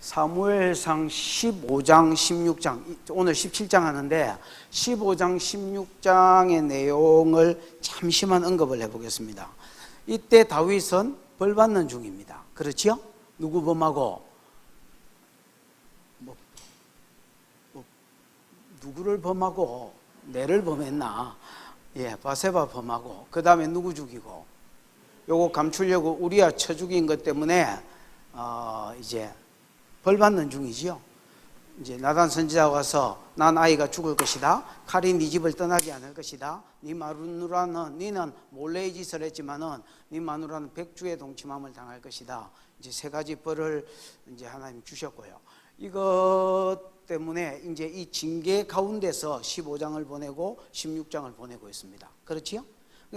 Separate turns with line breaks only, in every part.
사무엘상 15장, 16장, 오늘 17장 하는데 15장, 16장의 내용을 잠시만 언급을 해보겠습니다. 이때 다윗은 벌 받는 중입니다. 그렇지요? 누구 범하고? 누구를 범하고? 내를 범했나? 바세바 범하고, 그 다음에 누구 죽이고? 요거 감추려고 우리야 쳐 죽인 것 때문에 이제 벌 받는 중이지요. 이제 나단 선지자가 와서 난 아이가 죽을 것이다. 칼이 네 집을 떠나지 않을 것이다. 네 마누라는 너는 몰래의 짓을 했지만은 네 마누라는 백주의 동침함을 당할 것이다. 이제 세 가지 벌을 이제 하나님 주셨고요. 이것 때문에 이제 이 징계 가운데서 15장을 보내고 16장을 보내고 있습니다. 그렇지요?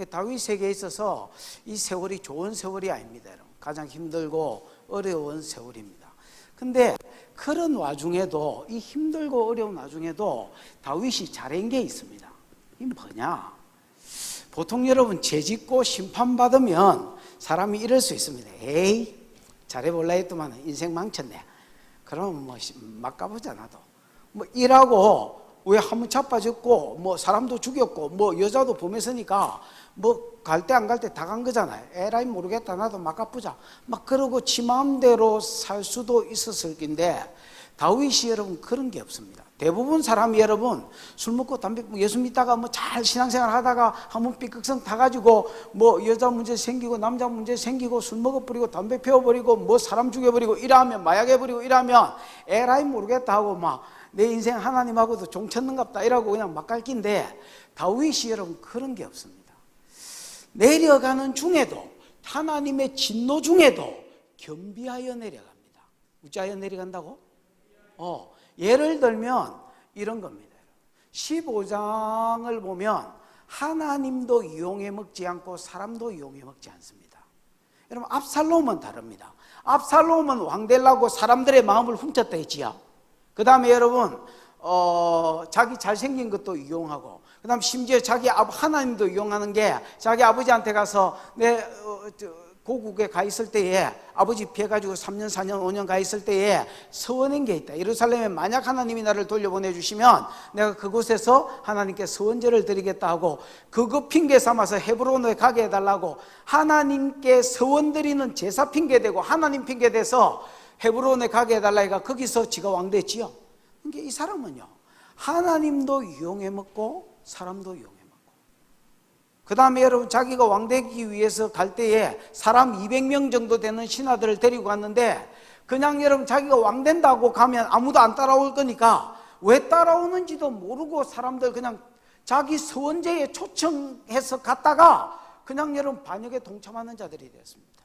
다윗에게 있어서 이 세월이 좋은 세월이 아닙니다. 여러분. 가장 힘들고 어려운 세월입니다. 근데 그런 와중에도, 이 힘들고 어려운 와중에도 다윗이 잘한 게 있습니다. 이게 뭐냐? 보통 여러분 죄 짓고 심판받으면 사람이 이럴 수 있습니다. 에이, 잘해볼라 했더만 인생 망쳤네. 그러면 막 가보자. 나도 일하고 왜 한번 자빠졌고 사람도 죽였고 여자도 범했으니까 갈 때 안 갈 때 다 간 거잖아요. 에라이 모르겠다. 나도 막 가보자. 그러고 지 마음대로 살 수도 있었을 텐데 다윗이 여러분 그런 게 없습니다. 대부분 사람이 여러분 술 먹고 담배 예수 믿다가 잘 신앙생활 하다가 한번 삐걱성 타가지고 여자 문제 생기고 남자 문제 생기고 술 먹어버리고 담배 피워버리고 사람 죽여버리고 이러면 마약해버리고 이러면 에라이 모르겠다 하고 내 인생 하나님하고도 종쳤는갑다 이라고 그냥 막 갈긴데 다윗이 여러분 그런 게 없습니다. 내려가는 중에도 하나님의 진노 중에도 겸비하여 내려갑니다. 어찌하여 내려간다고? 예를 들면 이런 겁니다. 15장을 보면 하나님도 이용해 먹지 않고 사람도 이용해 먹지 않습니다. 여러분 압살롬은 다릅니다. 압살롬은 왕 되려고 사람들의 마음을 훔쳤다 했지요. 그 다음에 여러분 자기 잘생긴 것도 이용하고, 그 다음 심지어 자기 하나님도 이용하는 게 자기 아버지한테 가서 내 고국에 가 있을 때에 아버지 피해가지고 3년 4년 5년 가 있을 때에 서원한 게 있다. 예루살렘에 만약 하나님이 나를 돌려보내주시면 내가 그곳에서 하나님께 서원제를 드리겠다 하고 그거 핑계 삼아서 헤브론에 가게 해달라고 하나님께 서원 드리는 제사 핑계 대고 하나님 핑계 대서 헤브론에 가게 해달라 해가 거기서 지가 왕 됐지요. 그러니까 이 사람은요 하나님도 이용해 먹고 사람도 이용해 먹고, 그 다음에 여러분 자기가 왕 되기 위해서 갈 때에 사람 200명 정도 되는 신하들을 데리고 갔는데 그냥 여러분 자기가 왕 된다고 가면 아무도 안 따라올 거니까 왜 따라오는지도 모르고 사람들 그냥 자기 서원제에 초청해서 갔다가 그냥 여러분 반역에 동참하는 자들이 되었습니다.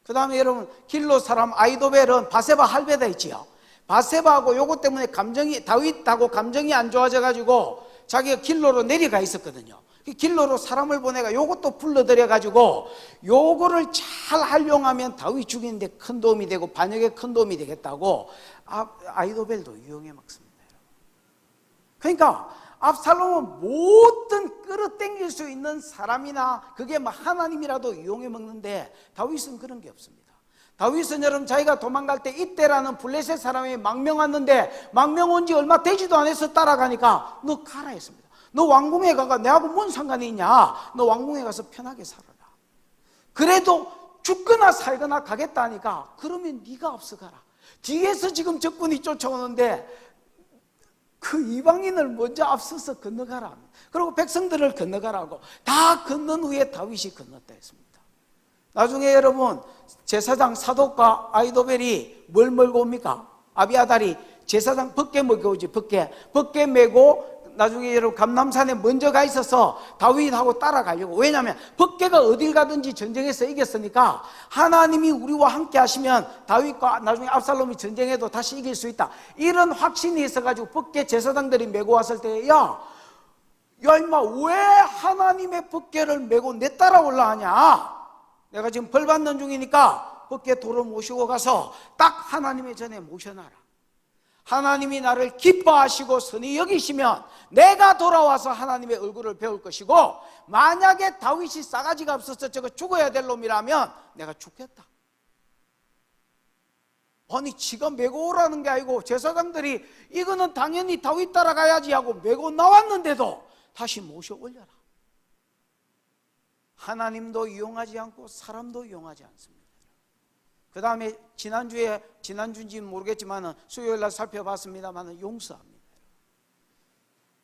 그 다음에 여러분 길로 사람 아이도벨은 바세바 할배다 있지요. 바세바하고 요것 때문에 다윗하고 감정이 안 좋아져 가지고 자기가 길로로 내려가 있었거든요. 길로로 사람을 보내가 요것도 불러들여 가지고 요거를 잘 활용하면 다윗 죽이는데 큰 도움이 되고 반역에 큰 도움이 되겠다고 아이도벨도 이용해 먹습니다. 그러니까 압살롬은 모든 끌어당길 수 있는 사람이나 그게 하나님이라도 이용해 먹는데 다윗은 그런 게 없습니다. 다윗은 여러분 자기가 도망갈 때 이때라는 블레셋 사람이 망명 왔는데 망명 온 지 얼마 되지도 않아서 따라가니까 너 가라 했습니다. 너 왕궁에 가가 내하고 뭔 상관이 있냐? 너 왕궁에 가서 편하게 살아라. 그래도 죽거나 살거나 가겠다 하니까 그러면 네가 앞서가라. 뒤에서 지금 적군이 쫓아오는데 그 이방인을 먼저 앞서서 건너가라. 그리고 백성들을 건너가라고 다 건넌 후에 다윗이 건넜다 했습니다. 나중에 여러분 제사장 사독과 아이도벨이 뭘 몰고 옵니까? 아비아달이 제사장 벗게 먹여 오지. 벗게 메고 나중에 여러분 감람산에 먼저 가 있어서 다윗하고 따라가려고. 왜냐하면 벗게가 어딜 가든지 전쟁에서 이겼으니까 하나님이 우리와 함께 하시면 다윗과 나중에 압살롬이 전쟁해도 다시 이길 수 있다, 이런 확신이 있어가지고 벗게 제사장들이 메고 왔을 때 야 임마 왜 하나님의 벗게를 메고 내 따라올라 하냐? 내가 지금 벌 받는 중이니까 벗게 도로 모시고 가서 딱 하나님의 전에 모셔놔라. 하나님이 나를 기뻐하시고 선히 여기시면 내가 돌아와서 하나님의 얼굴을 배울 것이고, 만약에 다윗이 싸가지가 없어서 저거 죽어야 될 놈이라면 내가 죽겠다. 아니 지가 메고 오라는 게 아니고 제사장들이 이거는 당연히 다윗 따라가야지 하고 메고 나왔는데도 다시 모셔 올려라. 하나님도 이용하지 않고 사람도 이용하지 않습니다. 그 다음에 지난주인지는 모르겠지만 수요일날 살펴봤습니다만 용서합니다.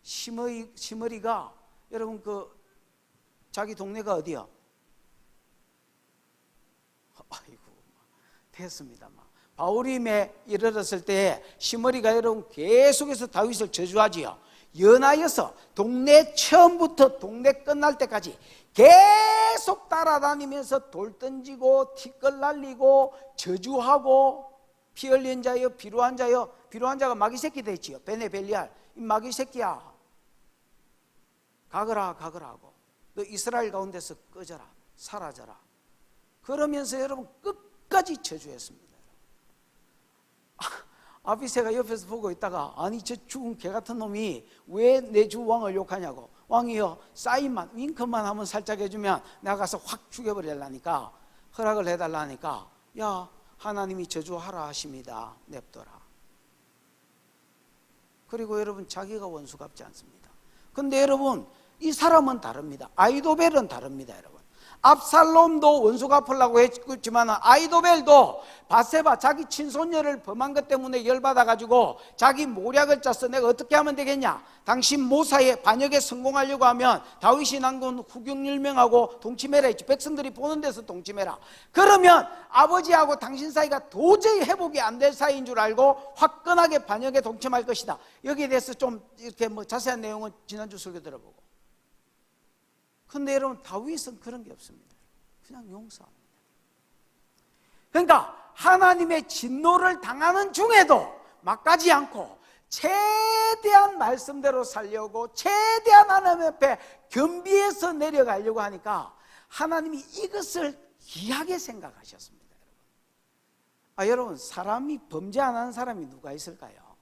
시므리가 여러분 자기 동네가 어디야? 아이고 됐습니다만 바울이 이르렀을 때 시므리가 여러분 계속해서 다윗을 저주하지요. 연하여서 동네 처음부터 동네 끝날 때까지 계속 따라다니면서 돌 던지고 티끌 날리고 저주하고 피 흘린 자여 비루한 자여, 비루한 자가 마귀 새끼 됐지요. 베네벨리알 이 마귀 새끼야 가거라 하고 너 이스라엘 가운데서 꺼져라 사라져라 그러면서 여러분 끝까지 저주했습니다. 아비새가 옆에서 보고 있다가 아니 저 죽은 개 같은 놈이 왜 내 주 왕을 욕하냐고. 왕이요 사인만 윙크만 하면 살짝 해주면 내가 가서 확 죽여버리려니까 허락을 해달라니까 야 하나님이 저주하라 하십니다. 냅둬라. 그리고 여러분 자기가 원수 갚지 않습니다. 근데 여러분 이 사람은 다릅니다. 아이도벨은 다릅니다. 여러분 압살롬도 원수 갚으려고 했지만 아이도벨도 바세바 자기 친손녀를 범한 것 때문에 열받아가지고 자기 모략을 짰어. 내가 어떻게 하면 되겠냐. 당신 모사의 반역에 성공하려고 하면 다윗이 난군 후경일명하고 동침해라 했지. 백성들이 보는 데서 동침해라. 그러면 아버지하고 당신 사이가 도저히 회복이 안 될 사이인 줄 알고 화끈하게 반역에 동침할 것이다. 여기에 대해서 좀 이렇게 자세한 내용은 지난주 설교 들어보고. 근데 여러분 다윗은 그런 게 없습니다. 그냥 용서합니다. 그러니까 하나님의 진노를 당하는 중에도 막가지 않고 최대한 말씀대로 살려고 최대한 하나님 앞에 겸비해서 내려가려고 하니까 하나님이 이것을 귀하게 생각하셨습니다. 여러분 사람이 범죄 안 하는 사람이 누가 있을까요?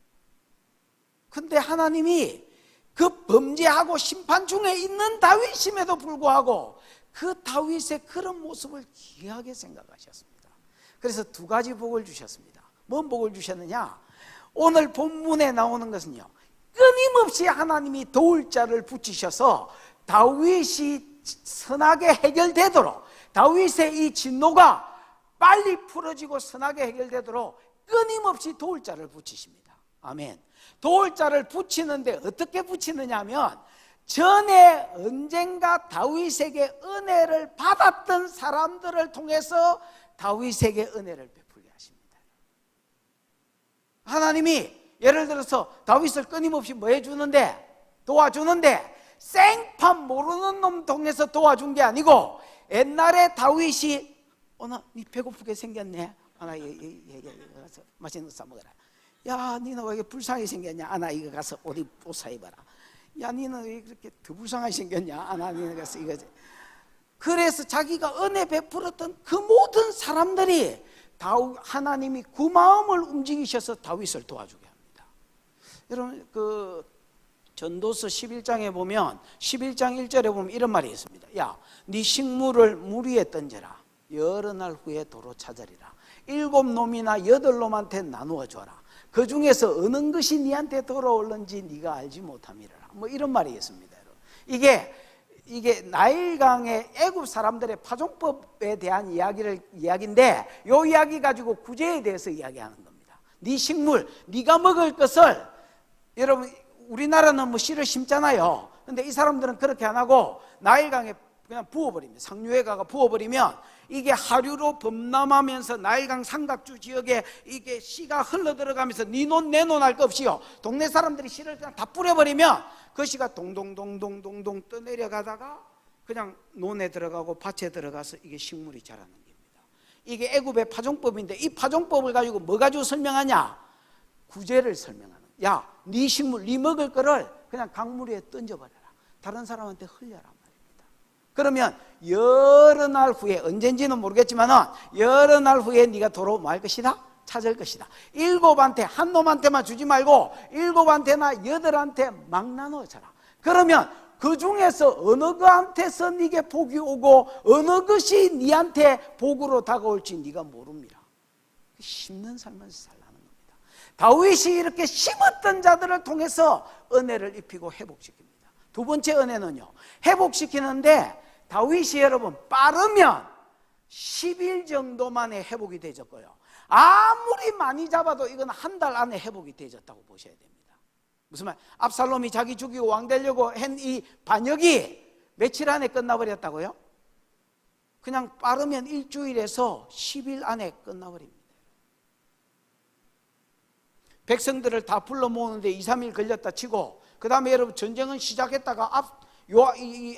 근데 하나님이 그 범죄하고 심판 중에 있는 다윗임에도 불구하고 그 다윗의 그런 모습을 귀하게 생각하셨습니다. 그래서 두 가지 복을 주셨습니다. 뭔 복을 주셨느냐? 오늘 본문에 나오는 것은요 끊임없이 하나님이 도울 자를 붙이셔서 다윗이 선하게 해결되도록 다윗의 이 진노가 빨리 풀어지고 선하게 해결되도록 끊임없이 도울 자를 붙이십니다. 아멘. 도울 자를 붙이는데 어떻게 붙이느냐 하면 전에 언젠가 다윗에게 은혜를 받았던 사람들을 통해서 다윗에게 은혜를 베풀게 하십니다. 하나님이 예를 들어서 다윗을 끊임없이 뭐 해주는데 도와주는데 생판 모르는 놈 통해서 도와준 게 아니고 옛날에 다윗이 니 배고프게 생겼네. 나 가서 맛있는 거 사 먹어라. 야, 니는 왜 이렇게 불쌍하게 생겼냐? 나 이거 가서 옷 사 입어라. 야, 니는 왜 그렇게 더 불쌍하게 생겼냐? 나 니는 가서 이거. 그래서 자기가 은혜 베풀었던 그 모든 사람들이 하나님이 그 마음을 움직이셔서 다윗을 도와주게 합니다. 여러분 그 전도서 11장에 보면 11장 1절에 보면 이런 말이 있습니다. 야, 네 식물을 물 위에 던져라. 여러 날 후에 도로 찾으리라. 7놈이나 8놈한테 나누어 줘라. 그 중에서 어느 것이 네한테 돌아올는지 네가 알지 못함이라. 뭐 이런 말이 있습니다. 이게 나일강의 애굽 사람들의 파종법에 대한 이야기인데 이 이야기 가지고 구제에 대해서 이야기하는 겁니다. 네 식물, 네가 먹을 것을 여러분 우리나라는 뭐 씨를 심잖아요. 근데 이 사람들은 그렇게 안 하고 나일강에 그냥 부어버립니다. 상류에 가가 부어버리면 이게 하류로 범람하면서 나일강 삼각주 지역에 이게 씨가 흘러 들어가면서 네 논 내 논 할 거 없이요. 동네 사람들이 씨를 그냥 다 뿌려버리면 그 씨가 동동동동동동 떠내려가다가 그냥 논에 들어가고 밭에 들어가서 이게 식물이 자라는 겁니다. 이게 애굽의 파종법인데 이 파종법을 가지고 뭐 가지고 설명하냐? 구제를 설명하는. 야, 네 식물, 네 먹을 거를 그냥 강물 위에 던져버려라. 다른 사람한테 흘려라. 그러면 여러 날 후에 언젠지는 모르겠지만 여러 날 후에 네가 도로 뭐 할 것이다? 찾을 것이다. 7한테 한 놈한테만 주지 말고 7한테나 8한테 막 나눠줘라. 그러면 그 중에서 어느 거한테서 네게 복이 오고 어느 것이 네한테 복으로 다가올지 네가 모릅니다. 심는 삶을 살라는 겁니다. 다윗이 이렇게 심었던 자들을 통해서 은혜를 입히고 회복시킵니다. 두 번째 은혜는요, 회복시키는데 다윗이 여러분 빠르면 10일 정도 만에 회복이 되졌고요, 아무리 많이 잡아도 이건 한 달 안에 회복이 되졌다고 보셔야 됩니다. 무슨 말? 압살롬이 자기 죽이고 왕 되려고 한 이 반역이 며칠 안에 끝나버렸다고요? 그냥 빠르면 일주일에서 10일 안에 끝나버립니다. 백성들을 다 불러 모으는데 2, 3일 걸렸다 치고, 그 다음에 여러분 전쟁은 시작했다가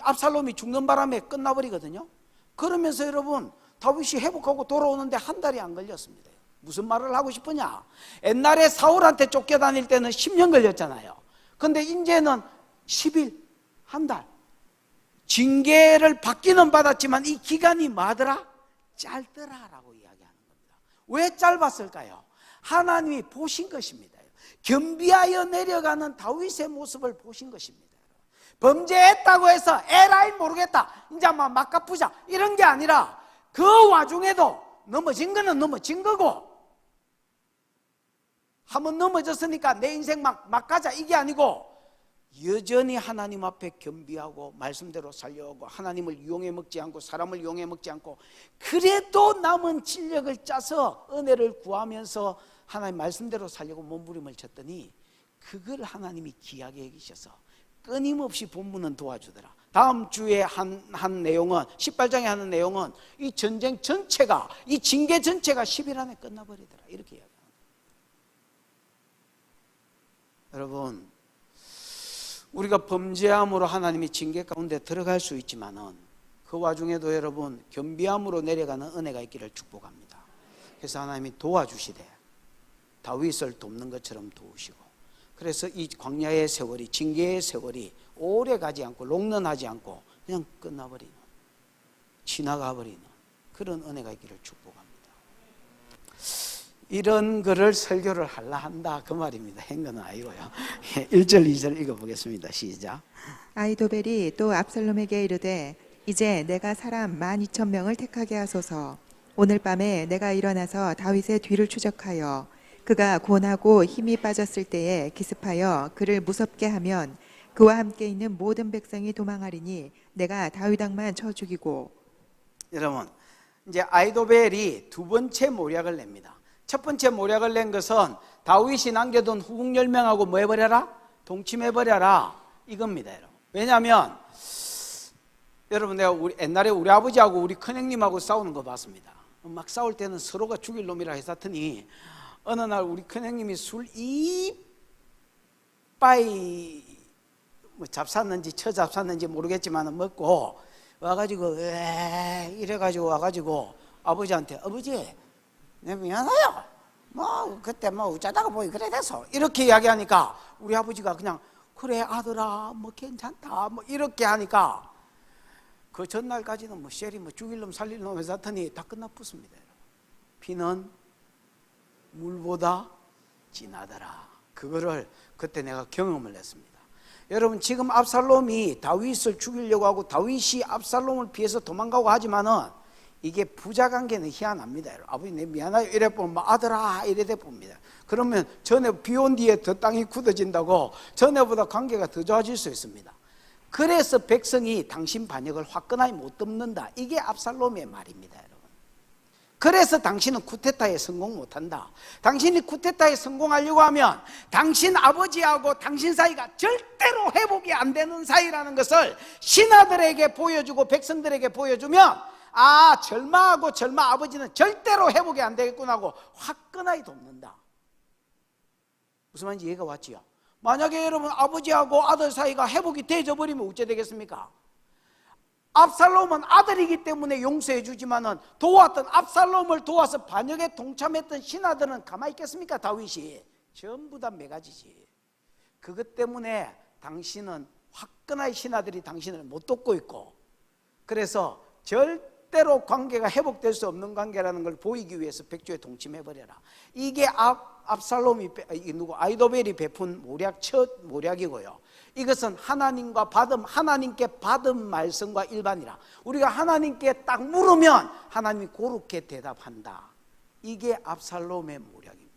압살롬이 죽는 바람에 끝나버리거든요. 그러면서 여러분 다윗이 회복하고 돌아오는데 한 달이 안 걸렸습니다. 무슨 말을 하고 싶으냐? 옛날에 사울한테 쫓겨다닐 때는 10년 걸렸잖아요. 근데 이제는 10일, 한 달. 징계를 받기는 받았지만 이 기간이 뭐더라? 짧더라라고 이야기하는 겁니다. 왜 짧았을까요? 하나님이 보신 것입니다. 겸비하여 내려가는 다윗의 모습을 보신 것입니다. 범죄했다고 해서 에라이 모르겠다, 이제 막 갚으자, 이런 게 아니라 그 와중에도 넘어진 거는 넘어진 거고, 한번 넘어졌으니까 내 인생 막 가자, 이게 아니고 여전히 하나님 앞에 겸비하고 말씀대로 살려오고 하나님을 이용해 먹지 않고 사람을 이용해 먹지 않고, 그래도 남은 진력을 짜서 은혜를 구하면서 하나님 말씀대로 살려고 몸부림을 쳤더니 그걸 하나님이 귀하게 여기셔서 끊임없이 본문은 도와주더라. 다음 주에 한 내용은, 18장에 하는 내용은 이 전쟁 전체가, 이 징계 전체가 10일 안에 끝나버리더라, 이렇게 이야기합니다. 여러분, 우리가 범죄함으로 하나님이 징계 가운데 들어갈 수 있지만은 그 와중에도 여러분 겸비함으로 내려가는 은혜가 있기를 축복합니다. 그래서 하나님이 도와주시되 다윗을 돕는 것처럼 도우시고, 그래서 이 광야의 세월이, 징계의 세월이 오래 가지 않고 롱런하지 않고 그냥 끝나버리는, 지나가 버리는 그런 은혜가 있기를 축복합니다. 이런 거를 설교를 하려 한다, 그 말입니다. 행거는 아니고요. 1절 2절 읽어보겠습니다. 시작.
아히도벨이 또 압살롬에게 이르되 이제 내가 사람 12,000명을 택하게 하소서. 오늘 밤에 내가 일어나서 다윗의 뒤를 추적하여 그가 곤하고 힘이 빠졌을 때에 기습하여 그를 무섭게 하면 그와 함께 있는 모든 백성이 도망하리니 내가 다윗 왕만 쳐 죽이고.
여러분, 이제 아히도벨이 두 번째 모략을 냅니다. 첫 번째 모략을 낸 것은 다윗이 남겨둔 후궁 10명하고 뭐 해버려라? 동침해버려라, 이겁니다. 여러분. 왜냐하면 여러분, 내가 옛날에 우리 아버지하고 우리 큰형님하고 싸우는 거 봤습니다. 막 싸울 때는 서로가 죽일 놈이라 했었더니 어느 날 우리 큰형님이 술 이빠이 뭐 잡쌌는지 처잡쌌는지 모르겠지만 먹고 와가지고 이래가지고 와가지고 아버지한테, 아버지 내 미안해요, 뭐 그때 뭐 어쩌다가 보이 그래 돼서, 이렇게 이야기하니까 우리 아버지가 그냥 그래 아들아 뭐 괜찮다 뭐 이렇게 하니까 그 전날까지는 뭐 쉐리 뭐 죽일 놈 살릴 놈 해서 하더니 다 끝나붙습니다. 피는 물보다 진하더라. 그거를 그때 내가 경험을 했습니다. 여러분, 지금 압살롬이 다윗을 죽이려고 하고 다윗이 압살롬을 피해서 도망가고 하지만은 이게 부자관계는 희한합니다. 아버지 내 미안해요 이래 보면 아들아 이래 돼 봅니다. 그러면 전에 비 온 뒤에 더 땅이 굳어진다고 전에보다 관계가 더 좋아질 수 있습니다. 그래서 백성이 당신 반역을 화끈하게 못 덮는다, 이게 압살롬의 말입니다. 여러분, 그래서 당신은 쿠데타에 성공 못한다. 당신이 쿠데타에 성공하려고 하면 당신 아버지하고 당신 사이가 절대로 회복이 안 되는 사이라는 것을 신하들에게 보여주고 백성들에게 보여주면 절마하고 절마 아버지는 절대로 회복이 안 되겠구나 하고 화끈하게 돕는다. 무슨 말인지 이해가 왔지요? 만약에 여러분 아버지하고 아들 사이가 회복이 되져 버리면 어째 되겠습니까? 압살롬은 아들이기 때문에 용서해 주지만은 도왔던 압살롬을 도와서 반역에 동참했던 신하들은 가만히 있겠습니까? 다윗이 전부 다 매가지지. 그것 때문에 당신은 화끈하게 신하들이 당신을 못 돕고 있고, 그래서 절대로 관계가 회복될 수 없는 관계라는 걸 보이기 위해서 백조에 동침해버려라. 이게 압살롬이 아히도벨이 베푼 모략, 첫 모략이고요. 이것은 하나님께 받은 말씀과 일반이라. 우리가 하나님께 딱 물으면 하나님이 그렇게 대답한다. 이게 압살롬의 모략입니다.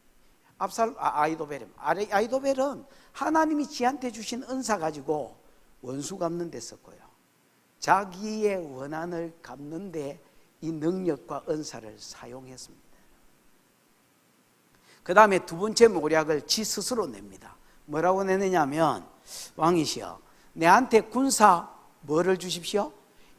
아이도벨은 하나님이 지한테 주신 은사 가지고 원수 갚는 데 썼고요, 자기의 원한을 갚는 데 이 능력과 은사를 사용했습니다. 그 다음에 두 번째 모략을 지 스스로 냅니다. 뭐라고 내느냐면, 왕이시여, 내한테 군사 뭐를 주십시오?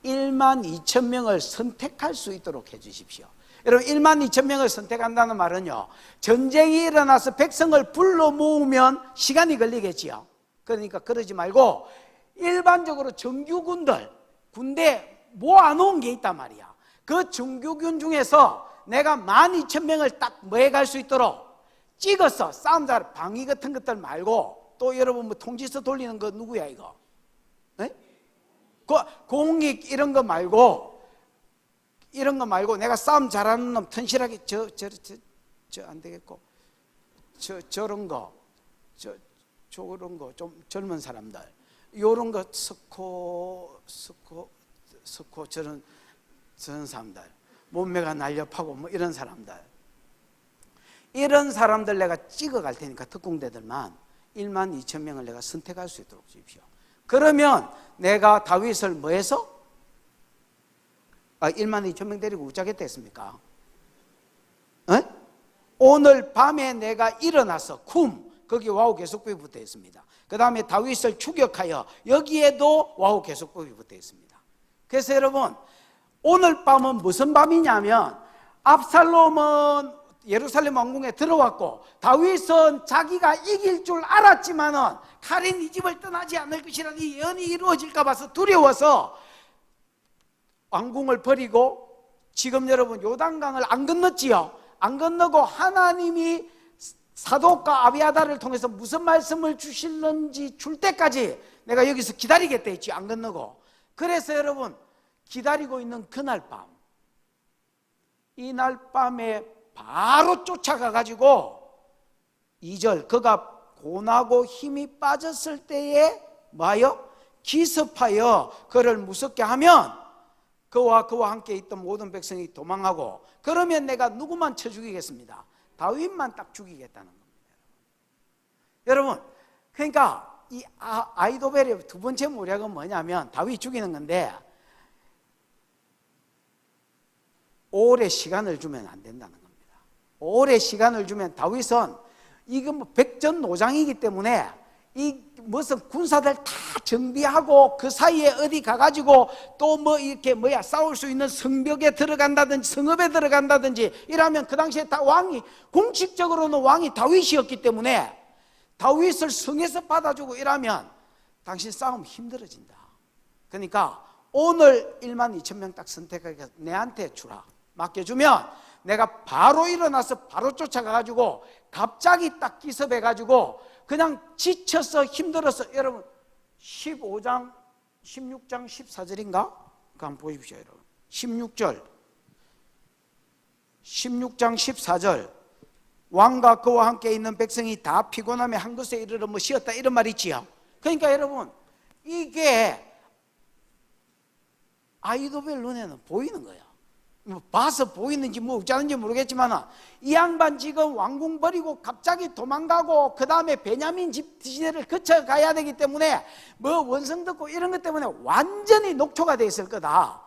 1만 2천 명을 선택할 수 있도록 해 주십시오. 여러분, 1만 2천 명을 선택한다는 말은요, 전쟁이 일어나서 백성을 불러 모으면 시간이 걸리겠지요. 그러니까 그러지 말고 일반적으로 정규군들, 군대 모아놓은 게 있단 말이야. 그 정규군 중에서 내가 12,000명을 딱 모아갈 수 있도록 찍었어. 싸움잘 방위 같은 것들 말고, 또 여러분 뭐 통지서 돌리는 거 누구야 이거? 네? 공익 이런 거 말고 내가 싸움 잘하는 놈 튼실하게 안 되겠고, 저런 거 좀 젊은 사람들, 요런 거 스코 저런 사람들, 몸매가 날렵하고 뭐 이런 사람들 내가 찍어 갈 테니까, 특공대들만 1만 2천 명을 내가 선택할 수 있도록 주십시오. 그러면 내가 다윗을 뭐해서 1만 2천 명 데리고 우짜겠다 했습니까? 오늘 밤에 내가 일어나서 거기 와우 계속법이 붙어 있습니다. 그 다음에 다윗을 추격하여, 여기에도 와우 계속법이 붙어 있습니다. 그래서 여러분, 오늘 밤은 무슨 밤이냐면, 압살롬은 예루살렘 왕궁에 들어왔고, 다윗은 자기가 이길 줄 알았지만은 칼인 이 집을 떠나지 않을 것이라는 이 예언이 이루어질까 봐서 두려워서 왕궁을 버리고, 지금 여러분 요단강을 안 건넜지요. 안 건너고 하나님이 사독과 아비아달을 통해서 무슨 말씀을 주실는지 줄 때까지 내가 여기서 기다리겠다 했지, 안 건너고. 그래서 여러분, 기다리고 있는 그날 밤, 이날 밤에 바로 쫓아가 가지고 2절, 그가 고나고 힘이 빠졌을 때에 뭐하여? 기습하여 그를 무섭게 하면 그와 함께 있던 모든 백성이 도망하고, 그러면 내가 누구만 쳐 죽이겠습니다? 다윗만 딱 죽이겠다는 겁니다. 여러분, 그러니까 이 아이도벨의 두 번째 모략은 뭐냐면, 다윗 죽이는 건데, 오래 시간을 주면 안 된다는 겁니다. 오래 시간을 주면 다윗은 이건 뭐 백전노장이기 때문에 이 무슨 군사들 다 정비하고 그 사이에 어디 가가지고 또 뭐 이렇게 싸울 수 있는 성벽에 들어간다든지 성읍에 들어간다든지 이러면, 그 당시에 다 왕이, 공식적으로는 왕이 다윗이었기 때문에 다윗을 성에서 받아주고 이러면 당신 싸움 힘들어진다. 그러니까 오늘 1만 2천 명 딱 선택하게 내한테 주라, 맡겨주면 내가 바로 일어나서 바로 쫓아가가지고 갑자기 딱 기습해가지고 그냥 지쳐서 힘들어서, 여러분 16장 14절인가? 그거 한번 보십시오. 여러분 16장 14절, 왕과 그와 함께 있는 백성이 다 피곤함에 한 곳에 이르러 뭐 쉬었다, 이런 말이 있지요. 그러니까 여러분, 이게 아이도벨 눈에는 보이는 거예요. 뭐 봐서 보이는지 뭐 어쩌는지 모르겠지만, 이 양반 지금 왕궁 버리고 갑자기 도망가고, 그 다음에 베냐민 집 시대를 거쳐가야 되기 때문에 뭐 원성 듣고 이런 것 때문에 완전히 녹초가 돼 있을 거다.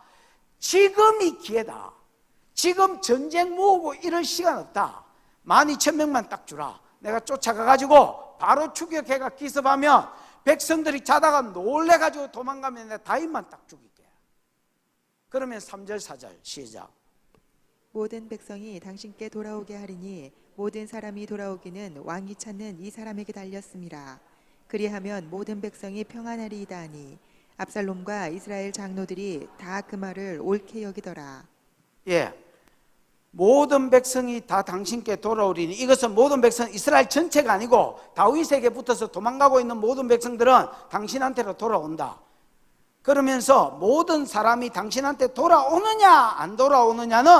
지금이 기회다. 지금 전쟁 모으고 이럴 시간 없다. 12,000명만 딱 주라. 내가 쫓아가가지고 바로 추격해가 기습하면 백성들이 자다가 놀래가지고 도망가면 내가 다윗만 딱 죽일게. 그러면 3절 4절 시작.
모든 백성이 당신께 돌아오게 하리니 모든 사람이 돌아오기는 왕이 찾는 이 사람에게 달렸습니다. 그리하면 모든 백성이 평안하리이다 하니 압살롬과 이스라엘 장로들이 다 그 말을 옳게 여기더라.
예, 모든 백성이 다 당신께 돌아오리니, 이것은 모든 백성, 이스라엘 전체가 아니고 다윗에게 붙어서 도망가고 있는 모든 백성들은 당신한테로 돌아온다. 그러면서 모든 사람이 당신한테 돌아오느냐 안 돌아오느냐는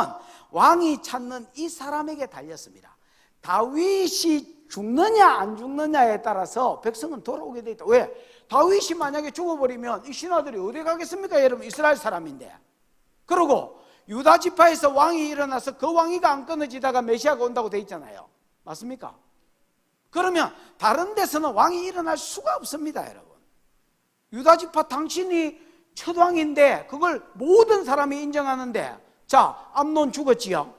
왕이 찾는 이 사람에게 달렸습니다. 다윗이 죽느냐 안 죽느냐에 따라서 백성은 돌아오게 돼 있다. 왜? 다윗이 만약에 죽어버리면 이 신하들이 어디 가겠습니까? 여러분, 이스라엘 사람인데. 그리고 유다 지파에서 왕이 일어나서 그 왕위가 안 끊어지다가 메시아가 온다고 돼 있잖아요. 맞습니까? 그러면 다른 데서는 왕이 일어날 수가 없습니다, 여러분. 유다 지파 당신이 첫 왕인데 그걸 모든 사람이 인정하는데, 자, 암논 죽었지요.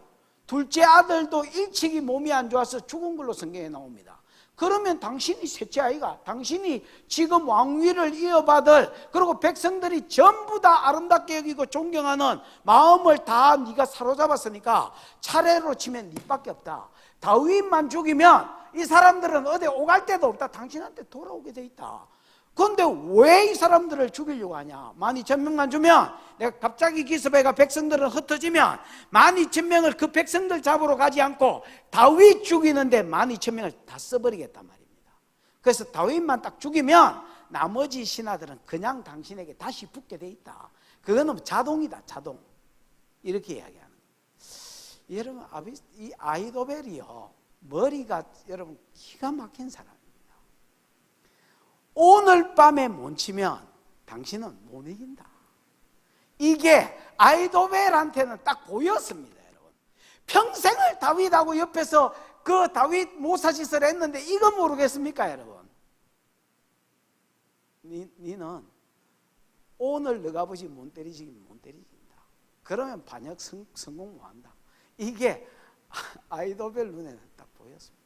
둘째 아들도 일찍이 몸이 안 좋아서 죽은 걸로 성경에 나옵니다. 그러면 당신이 셋째 아이가, 당신이 지금 왕위를 이어받을, 그리고 백성들이 전부 다 아름답게 여기고 존경하는 마음을 다 네가 사로잡았으니까 차례로 치면 네밖에 없다. 다윗만 죽이면 이 사람들은 어디 오갈 데도 없다. 당신한테 돌아오게 돼 있다. 그런데 왜 이 사람들을 죽이려고 하냐? 12,000명만 주면, 내가 갑자기 기습해가 백성들은 흩어지면 12,000명을 그 백성들 잡으러 가지 않고 다윗 죽이는데 12,000명을 다 써버리겠단 말입니다. 그래서 다윗만 딱 죽이면 나머지 신하들은 그냥 당신에게 다시 붙게 돼 있다. 그거는 자동이다, 자동. 이렇게 이야기하는 거예요. 여러분, 이 아히도벨이요, 머리가 여러분 기가 막힌 사람. 오늘 밤에 못 치면 당신은 못 이긴다. 이게 아히도벨한테는 딱 보였습니다, 여러분. 평생을 다윗하고 옆에서 그 다윗 모사짓을 했는데 이거 모르겠습니까, 여러분? 니는 오늘 너가 보지 못 때리지긴 못 때리긴다. 그러면 반역 성공 못 한다. 이게 아히도벨 눈에는 딱 보였습니다.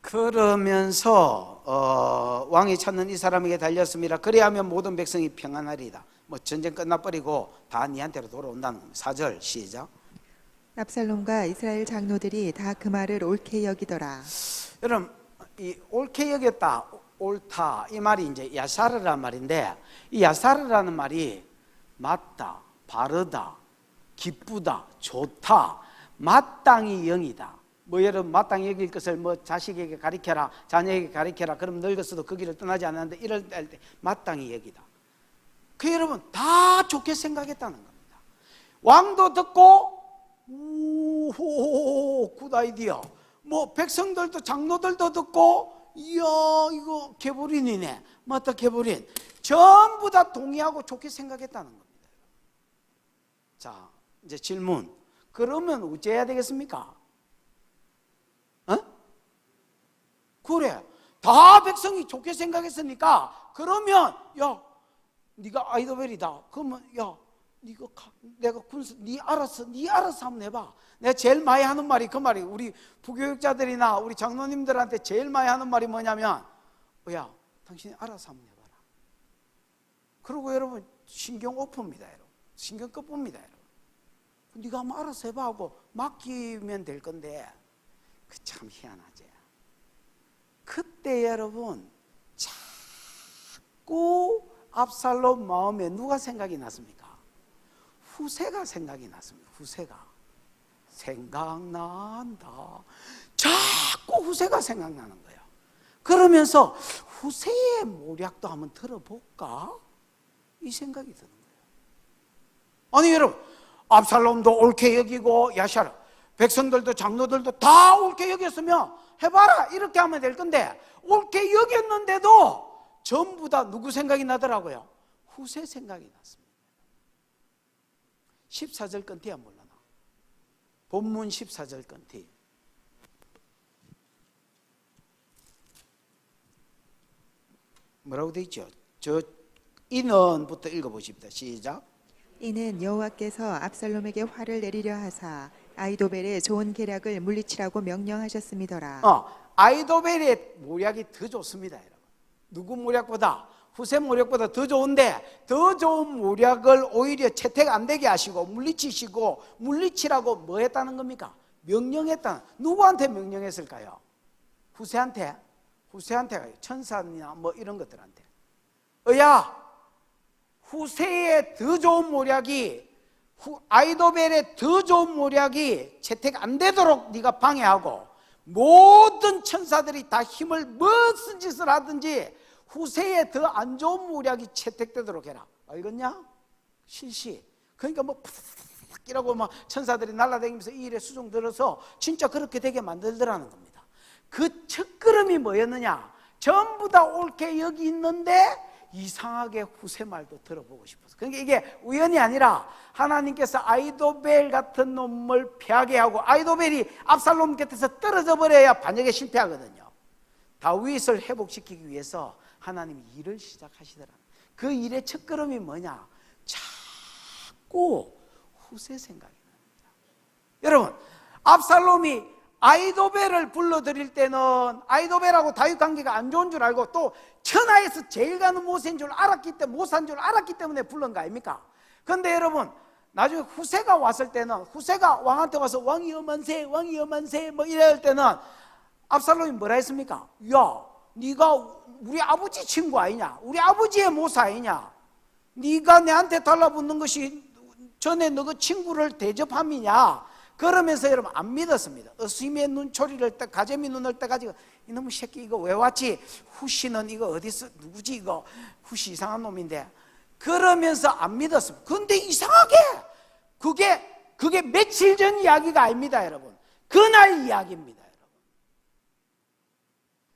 그러면서 왕이 찾는 이 사람에게 달렸습니다. 그래야하면 모든 백성이 평안하리이다. 뭐 전쟁 끝나버리고 다 니한테로 돌아온다는 겁니다. 4절 시작.
압살롬과 이스라엘 장로들이 다 그 말을 옳게 여기더라.
여러분, 이 옳게 여겼다, 옳다, 이 말이 이제 야사르란 말인데, 이 야사르라는 말이 맞다, 바르다, 기쁘다, 좋다, 마땅히 영이다. 뭐 여러분, 마땅히 여길 것을 뭐 자식에게 가리켜라, 자녀에게 가리켜라. 그럼 늙었어도 그 길을 떠나지 않았는데 이럴 때 마땅히 여기다. 그 여러분 다 좋게 생각했다는 겁니다. 왕도 듣고 우호 굿 아이디어. 뭐 백성들도 장로들도 듣고 이야 이거 개불인이네. 맞다, 개불인. 전부 다 동의하고 좋게 생각했다는 겁니다. 자, 이제 질문. 그러면 어째야 되겠습니까? 그래, 다 백성이 좋게 생각했으니까 그러면 야 네가 아히도벨이다. 그러면 야 네가 내가 군수 네 알아서 한번 해봐. 내가 제일 많이 하는 말이 그 말이, 우리 부교육자들이나 우리 장로님들한테 제일 많이 하는 말이 뭐냐면 야 당신이 알아서 한번 해봐라. 그리고 여러분 신경 오프입니다. 여러분 신경 끝봅니다. 여러분 네가 한번 알아서 해봐 하고 맡기면 될 건데, 그 참 희한하지. 그때 여러분 자꾸 압살롬 마음에 누가 생각이 났습니까? 후세가 생각이 났습니다. 후세가 생각난다. 자꾸 후세가 생각나는 거예요. 그러면서 후세의 모략도 한번 들어볼까? 이 생각이 드는 거예요. 아니 여러분, 압살롬도 옳게 여기고 야샤르 백성들도 장로들도 다 옳게 여겼으면 해봐라 이렇게 하면 될 건데, 옳게 여겼는데도 전부 다 누구 생각이 나더라고요? 후세 생각이 났습니다. 14절 건티 안 몰라나? 본문 14절 건티. 뭐라고 돼 있죠? 저 인원부터 읽어보십니다. 시작.
이는 여호와께서 압살롬에게 화를 내리려 하사 아히도벨의 좋은 계략을 물리치라고 명령하셨음이더라.
아히도벨의 모략이 더 좋습니다, 여러분. 누구 모략보다, 후세 모략보다 더 좋은데, 더 좋은 모략을 오히려 채택 안 되게 하시고 물리치시고, 물리치라고 뭐 했다는 겁니까? 명령했다. 누구한테 명령했을까요? 후세한테? 후세한테가 천사나 뭐 이런 것들한테. 야, 후세의 더 좋은 모략이, 아히도벨의 더 좋은 모략이 채택 안 되도록 네가 방해하고, 모든 천사들이 다 힘을 무슨 짓을 하든지 후세의 더 안 좋은 모략이 채택되도록 해라. 알겠냐? 실시. 그러니까 뭐 이라고 막 천사들이 날아다니면서 이 일에 수종 들어서 진짜 그렇게 되게 만들더라는 겁니다. 그 첫걸음이 뭐였느냐? 전부 다 옳게 여기 있는데 이상하게 후세 말도 들어보고 싶어서. 그러니까 이게 우연이 아니라 하나님께서 아이도벨 같은 놈을 패하게 하고, 아이도벨이 압살롬 곁에서 떨어져 버려야 반역에 실패하거든요. 다윗을 회복시키기 위해서 하나님이 일을 시작하시더라. 그 일의 첫걸음이 뭐냐? 자꾸 후세 생각이 납니다. 여러분, 압살롬이 아이도벨을 불러들일 때는 아이도벨하고 다윗 관계가 안 좋은 줄 알고, 또 천하에서 제일 가는 모세인 줄 알았기 때문에, 모사인 줄 알았기 때문에 불른 거 아닙니까? 그런데 여러분, 나중에 후세가 왔을 때는, 후세가 왕한테 와서 왕이여 만세, 왕이여 만세 뭐 이럴 때는 압살롬이 뭐라 했습니까? 야, 네가 우리 아버지 친구 아니냐? 우리 아버지의 모사 아니냐? 네가 내한테 달라붙는 것이 전에 너 그 친구를 대접함이냐? 그러면서 여러분 안 믿었습니다. 어스임의 눈초리를 가재미 눈을 떠가지고 이놈의 새끼 이거 왜 왔지? 후시는 이거 어디서 누구지? 이거 후시 이상한 놈인데, 그러면서 안 믿었습니다. 그런데 이상하게 그게 며칠 전 이야기가 아닙니다, 여러분. 그날 이야기입니다, 여러분.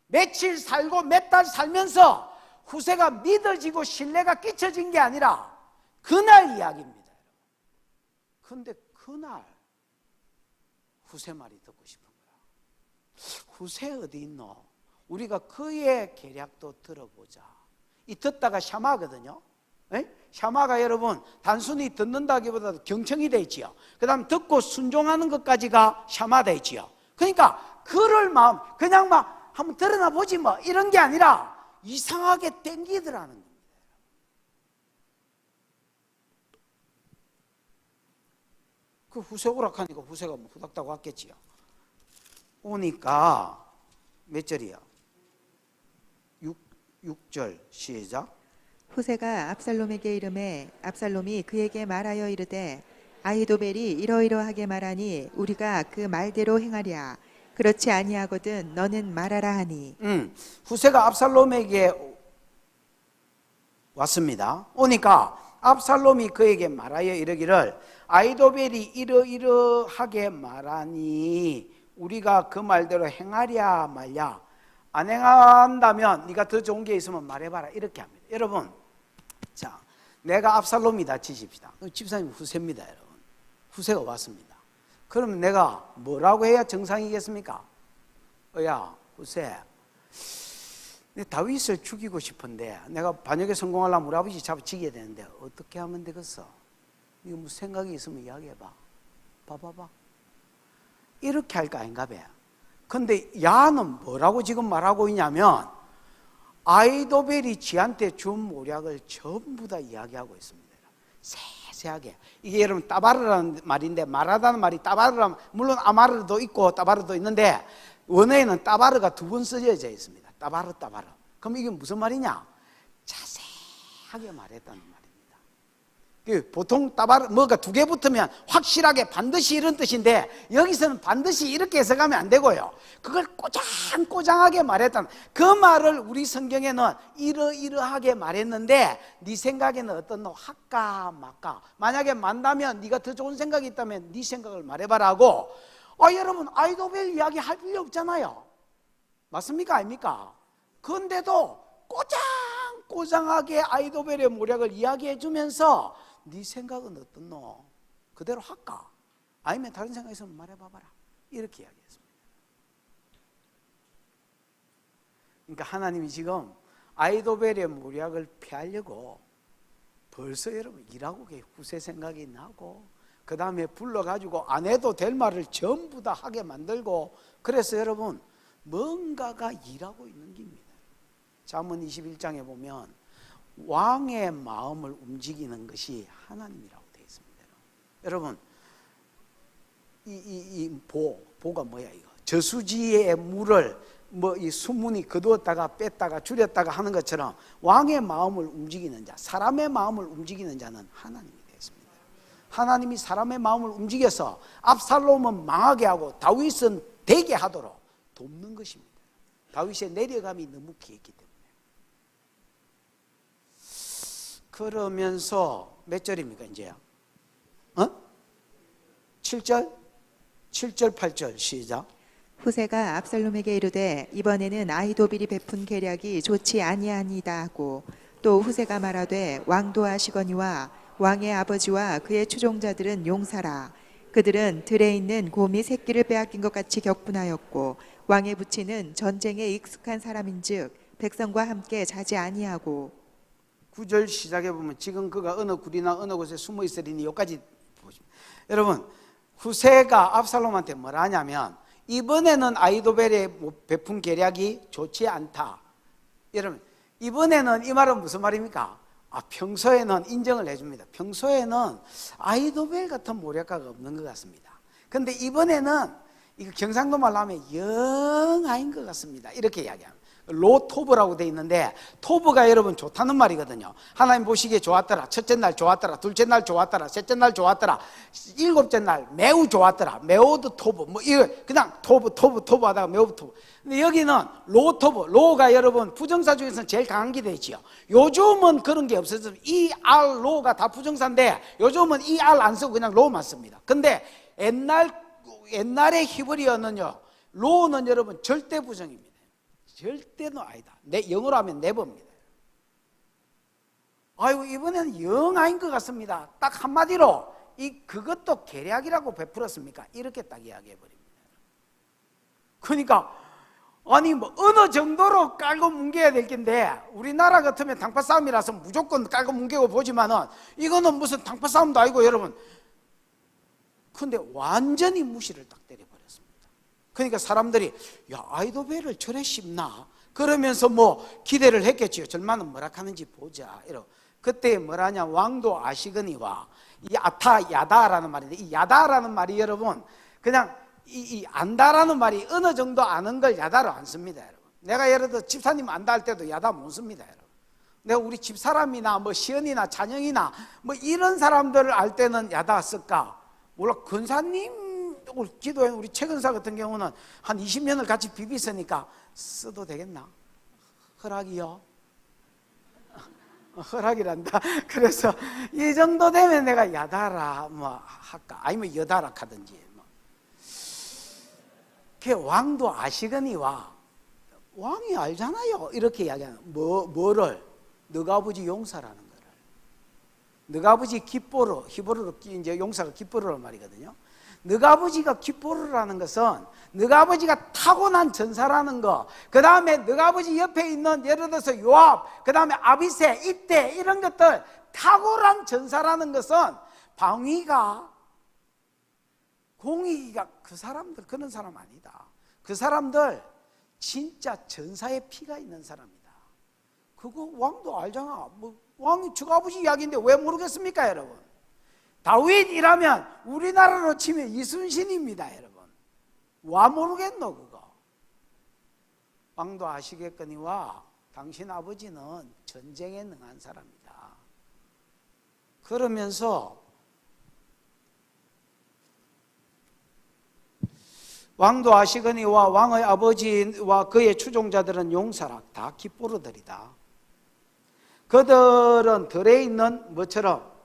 며칠 살고 몇 달 살면서 후세가 믿어지고 신뢰가 끼쳐진 게 아니라 그날 이야기입니다, 여러분. 그런데 그날 후세 말이 듣고 싶은 거야. 후세 어디 있노? 우리가 그의 계략도 들어보자. 이 듣다가 샤마거든요. 에? 샤마가 여러분 단순히 듣는다기보다도 경청이 돼 있지요. 그 다음 듣고 순종하는 것까지가 샤마 돼 있지요. 그러니까 그럴 마음, 그냥 막 한번 들어나 보지 뭐 이런 게 아니라 이상하게 땡기더라는 겁니다. 그 후세 오락하니까 후세가 뭐 후닥닥 왔겠지요. 오니까 몇 절이야? 6절 시작.
후세가 압살롬에게 이르매 압살롬이 그에게 말하여 이르되 아히도벨이 이러이러하게 말하니 우리가 그 말대로 행하랴. 그렇지 아니하거든 너는 말하라 하니.
후세가 압살롬에게 왔습니다. 오니까 압살롬이 그에게 말하여 이르기를 아히도벨이 이러이러하게 말하니 우리가 그 말대로 행하랴 말랴. 안 행한다면 네가 더 좋은 게 있으면 말해봐라, 이렇게 합니다. 여러분, 자, 내가 압살롬이다 치십시다. 집사님 후세입니다, 여러분. 후세가 왔습니다. 그러면 내가 뭐라고 해야 정상이겠습니까? 야, 후세, 내 다윗을 죽이고 싶은데 내가 반역에 성공하려면 우리 아버지 잡아치게 되는데 어떻게 하면 되겠어? 이거 무슨 생각이 있으면 이야기해봐. 봐봐봐. 이렇게 할 거 아닌가 봐. 근데 야는 뭐라고 지금 말하고 있냐면 아히도벨이 지한테 준 모략을 전부 다 이야기하고 있습니다. 세세하게. 이게 여러분 따바르라는 말인데, 말하다는 말이 따바르라, 물론 아마르도 있고 따바르도 있는데 원어에는 따바르가 두 번 쓰여져 있습니다. 따바르. 그럼 이게 무슨 말이냐? 자세하게 말했다는 말입니다. 보통 따바르 뭐가 두 개 붙으면 확실하게 반드시 이런 뜻인데, 여기서는 반드시 이렇게 해석하면 안 되고요. 그걸 꼬장꼬장하게 말했다는, 그 말을 우리 성경에는 이러이러하게 말했는데 네 생각에는 어떤 너 할까 말까, 만약에 만다면 네가 더 좋은 생각이 있다면 네 생각을 말해봐라고. 여러분 아히도벨 이야기 할 필요 없잖아요. 맞습니까 아닙니까? 그런데도 꼬장꼬장하게 아히도벨의 모략을 이야기해 주면서 네 생각은 어떻노? 그대로 할까? 아니면 다른 생각 있으면 말해봐봐라, 이렇게 이야기했습니다. 그러니까 하나님이 지금 아히도벨의 모략을 피하려고 벌써 여러분 일하고 계세요. 후세 생각이 나고, 그 다음에 불러가지고 안 해도 될 말을 전부 다 하게 만들고, 그래서 여러분 뭔가가 일하고 있는 겁니다. 잠언 21장에 보면 왕의 마음을 움직이는 것이 하나님이라고 되어 있습니다. 여러분, 보가 뭐야 이거? 저수지의 물을 이 수문이 거두었다가 뺐다가 줄였다가 하는 것처럼 왕의 마음을 움직이는 자, 사람의 마음을 움직이는 자는 하나님이 되어 있습니다. 하나님이 사람의 마음을 움직여서 압살롬은 망하게 하고 다윗은 되게 하도록 돕는 것입니다. 다윗의 내려감이 너무 귀했기 때문에. 그러면서 몇 절입니까 이제요? 7절? 7절 8절 시작.
후세가 압살롬에게 이르되 이번에는 아히도빌이 베푼 계략이 좋지 아니하니이다 하고 또 후세가 말하되 왕도 아시거니와 왕의 아버지와 그의 추종자들은 용사라. 그들은 들에 있는 곰이 새끼를 빼앗긴 것 같이 격분하였고 왕의 부친은 전쟁에 익숙한 사람인즉 백성과 함께 자지 아니하고.
9절 시작해 보면 지금 그가 어느 굴이나 어느 곳에 숨어 있으리니 여기까지 보십니다. 여러분, 후세가 압살롬한테 뭐라 하냐면 이번에는 아히도벨의 베푼 계략이 좋지 않다. 여러분, 이번에는 이 말은 무슨 말입니까? 평소에는 인정을 해줍니다. 평소에는 아히도벨 같은 모략가가 없는 것 같습니다. 근데 이번에는 이거 경상도 말로 하면 영 아닌 것 같습니다. 이렇게 이야기합니다. 로토브라고 돼 있는데 토브가 여러분 좋다는 말이거든요. 하나님 보시기에 좋았더라. 첫째 날 좋았더라. 둘째 날 좋았더라. 셋째 날 좋았더라. 일곱째 날 매우 좋았더라. 매우드 토브. 뭐 이거 그냥 토브 하다가 매우 토브. 근데 여기는 로토브. 로가 여러분 부정사 중에서는 제일 강한 게 되지요. 요즘은 그런 게 없어서 이 알 로가 다 부정사인데 요즘은 이 알 안 쓰고 그냥 로만 씁니다. 근데 옛날의 히브리어는요, 로는 여러분 절대 부정입니다. 절대는 아니다. 영어로 하면 네버입니다. 아이고 이번에는 영 아닌 것 같습니다. 딱 한마디로 그것도 계략이라고 베풀었습니까? 이렇게 딱 이야기해 버립니다. 그러니까 아니 뭐 어느 정도로 깔고 뭉개야 될 텐데 우리나라 같으면 당파 싸움이라서 무조건 깔고 뭉개고 보지만은 이거는 무슨 당파 싸움도 아니고 여러분. 근데 완전히 무시를 딱 때려버렸습니다. 그러니까 사람들이 야 아히도벨을 저래 씹나? 그러면서 뭐 기대를 했겠지요. 절마는 뭐라 하는지 보자. 이러. 그때 뭐라냐 왕도 아시거니와 이 아타 야다라는 말인데 이 야다라는 말이 여러분 그냥 이 안다라는 말이 어느 정도 아는 걸 야다로 안 씁니다. 여러분. 내가 예를 들어 집사님 안다 할 때도 야다 못 씁니다. 여러분. 내가 우리 집사람이나 뭐 시언이나 자녀이나 뭐 이런 사람들을 알 때는 야다 쓸까? 몰라 근사님 기도해 우리 최 근사 같은 경우는 한 20년을 같이 비비으니까 써도 되겠나? 허락이요? 허락이란다. 그래서 이 정도 되면 내가 야다라 뭐 할까? 아니면 여다라 하든지 뭐. 그 왕도 아시거니와 왕이 알잖아요. 이렇게 이야기하는 뭐를 너가 아버지 용사라는 거를. 너가 아버지 기뻐로 히브리어로 이제 용사가 기뻐로란 말이거든요. 너가 아버지가 기뻐로라는 것은 너가 아버지가 타고난 전사라는 거, 그 다음에 너가 아버지 옆에 있는 예를 들어서 요압, 그 다음에 아비새, 이때 이런 것들 탁월한 전사라는 것은 방위가 공익이가 그 사람들 그런 사람 아니다. 그 사람들 진짜 전사의 피가 있는 사람이다. 그거 왕도 알잖아. 뭐 왕이 저 아버지 이야기인데 왜 모르겠습니까, 여러분? 다윗이라면 우리나라로 치면 이순신입니다, 여러분. 와 모르겠노 그거. 왕도 아시겠거니와 당신 아버지는 전쟁에 능한 사람이다. 그러면서 왕도 아시거니와 왕의 아버지와 그의 추종자들은 용사라 다 기뻐르들이다. 그들은 들에 있는 뭐처럼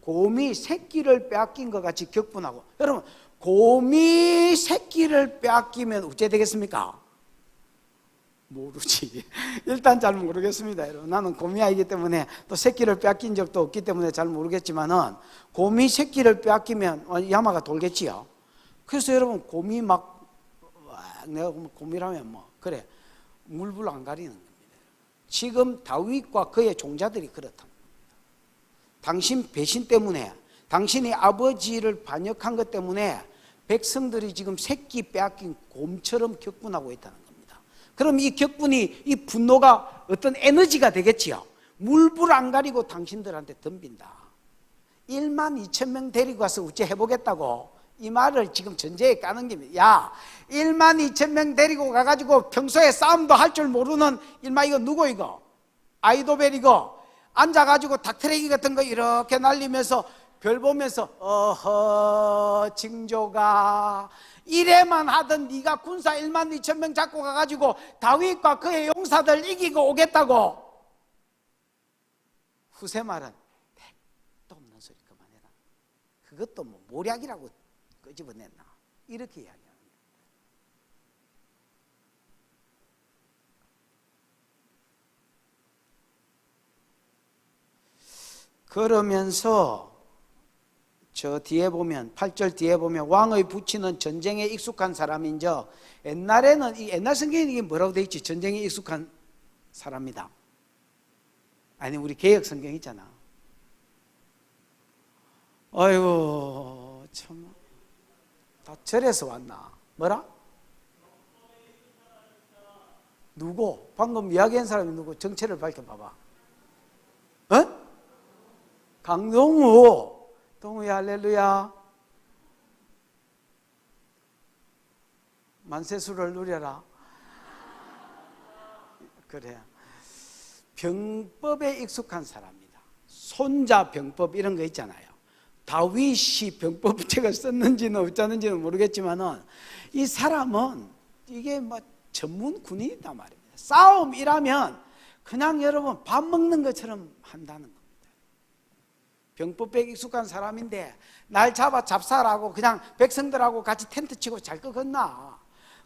곰이 새끼를 빼앗긴 것 같이 격분하고. 여러분 곰이 새끼를 빼앗기면 어째 되겠습니까? 모르지. 일단 잘 모르겠습니다. 여러분 나는 곰이 아니기 때문에 또 새끼를 빼앗긴 적도 없기 때문에 잘 모르겠지만은 곰이 새끼를 빼앗기면 야마가 돌겠지요. 그래서 여러분 곰이 막 내가 곰이라면 뭐 그래 물불 안 가리는 겁니다. 지금 다윗과 그의 종자들이 그렇다. 당신 배신 때문에 당신이 아버지를 반역한 것 때문에 백성들이 지금 새끼 빼앗긴 곰처럼 격분하고 있다는 겁니다. 그럼 이 격분이 이 분노가 어떤 에너지가 되겠지요. 물불 안 가리고 당신들한테 덤빈다. 1만 2천 명 데리고 와서 어째 해보겠다고 이 말을 지금 전제에 까는 겁니다. 야 1만 2천 명 데리고 가가지고 평소에 싸움도 할 줄 모르는 이거 누구 이거? 아히도벨이고 앉아가지고 닭트레기 같은 거 이렇게 날리면서 별 보면서 어허 징조가 이래만 하던 네가 군사 1만 2천 명 잡고 가가지고 다윗과 그의 용사들 이기고 오겠다고. 후세 말은 택도 없는 소리 그만해라. 그것도 뭐 모략이라고 끄집어냈나 이렇게 이야기합니다. 그러면서 저 뒤에 보면 8절 뒤에 보면 왕의 부친은 전쟁에 익숙한 사람인저 옛날에는 이 옛날 성경에 이게 뭐라고 돼 있지? 전쟁에 익숙한 사람이다. 아니 우리 개역 성경 있잖아. 아이고 참 다 절에서 왔나? 뭐라? 누구? 방금 이야기한 사람이 누구? 정체를 밝혀봐봐. 어? 강동우. 동우야 할렐루야. 만세수를 누려라. 그래. 병법에 익숙한 사람이다. 손자 병법 이런 거 있잖아요. 다윗이 병법 제가 썼는지는 어쩌는지는 모르겠지만은 이 사람은 이게 뭐 전문 군인이단 말입니다. 싸움이라면 그냥 여러분 밥 먹는 것처럼 한다는 겁니다. 병법에 익숙한 사람인데 날 잡아 잡살하고 그냥 백성들하고 같이 텐트 치고 잘 거겠나?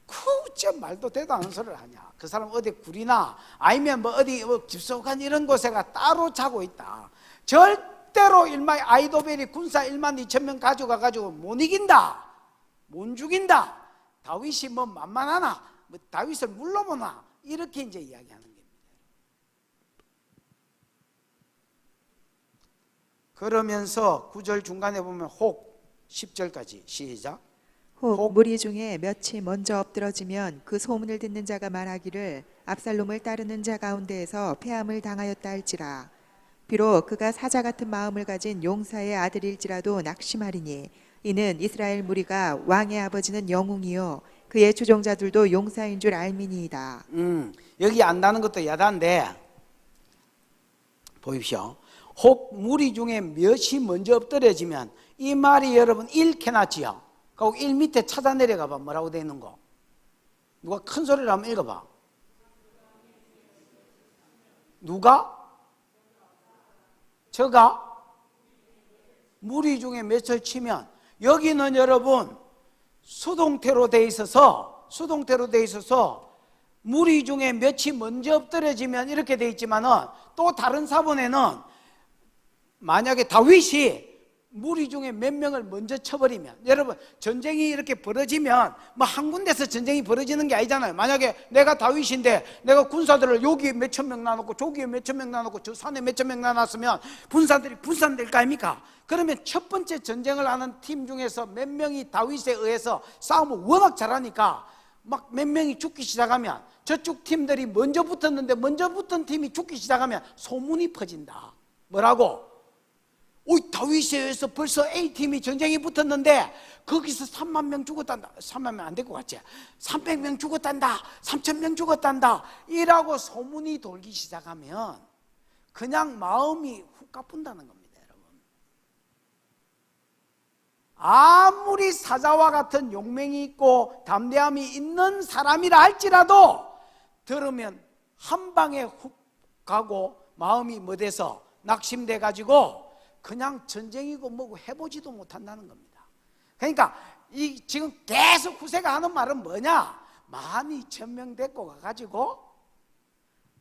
그저 말도 되도 않은 소리를 하냐? 그 사람 어디 굴이나 아니면 뭐 어디 깊숙한 이런 곳에가 따로 자고 있다. 절대로 일마의 아이도벨이 군사 1만 2천 명 가져가가지고 못 이긴다, 못 죽인다. 다윗이 뭐 만만하나? 뭐 다윗을 물러보나? 이렇게 이제 이야기하는 겁니다. 그러면서 9절 중간에 보면 혹 10절까지 시작.
혹 무리 중에 몇이 먼저 엎드러지면 그 소문을 듣는 자가 말하기를 압살롬을 따르는 자 가운데에서 패함을 당하였다 할지라. 비록 그가 사자 같은 마음을 가진 용사의 아들일지라도 낙심하리니 이는 이스라엘 무리가 왕의 아버지는 영웅이요 그의 주종자들도 용사인 줄 알미니이다.
여기 안다는 것도 야단데 보십시오. 혹 무리 중에 몇이 먼저 엎드려지면 이 말이 여러분 1캐놨지요. 그 1 밑에 찾아 내려가봐. 뭐라고 되어 있는 거? 누가 큰 소리로 한번 읽어봐. 누가? 저가? 무리 중에 몇을 치면 여기는 여러분 수동태로 돼 있어서 무리 중에 몇이 먼저 엎드려지면 이렇게 돼 있지만은 또 다른 사본에는 만약에 다윗이 무리 중에 몇 명을 먼저 쳐버리면, 여러분 전쟁이 이렇게 벌어지면 뭐 한 군데서 전쟁이 벌어지는 게 아니잖아요. 만약에 내가 다윗인데 내가 군사들을 여기에 몇천 명 나눠놓고 저기에 몇천 명 나눠놓고 저 산에 몇천 명 나눴으면 군사들이 분산될 거 아닙니까? 그러면 첫 번째 전쟁을 하는 팀 중에서 몇 명이 다윗에 의해서 싸움을 워낙 잘하니까 막 몇 명이 죽기 시작하면 저쪽 팀들이 먼저 붙었는데 먼저 붙은 팀이 죽기 시작하면 소문이 퍼진다. 뭐라고? 다윗에 의해서 벌써 A팀이 전쟁이 붙었는데 거기서 3만 명 죽었단다. 3만 명 안 될 것 같지? 300명 죽었단다. 3,000명 죽었단다. 이라고 소문이 돌기 시작하면 그냥 마음이 훅 가뿐다는 겁니다, 여러분. 아무리 사자와 같은 용맹이 있고 담대함이 있는 사람이라 할지라도 들으면 한 방에 훅 가고 마음이 못해서 낙심돼 가지고 그냥 전쟁이고 뭐고 해보지도 못한다는 겁니다. 그러니까 이 지금 계속 후세가 하는 말은 뭐냐? 12,000명 데리고 가가지고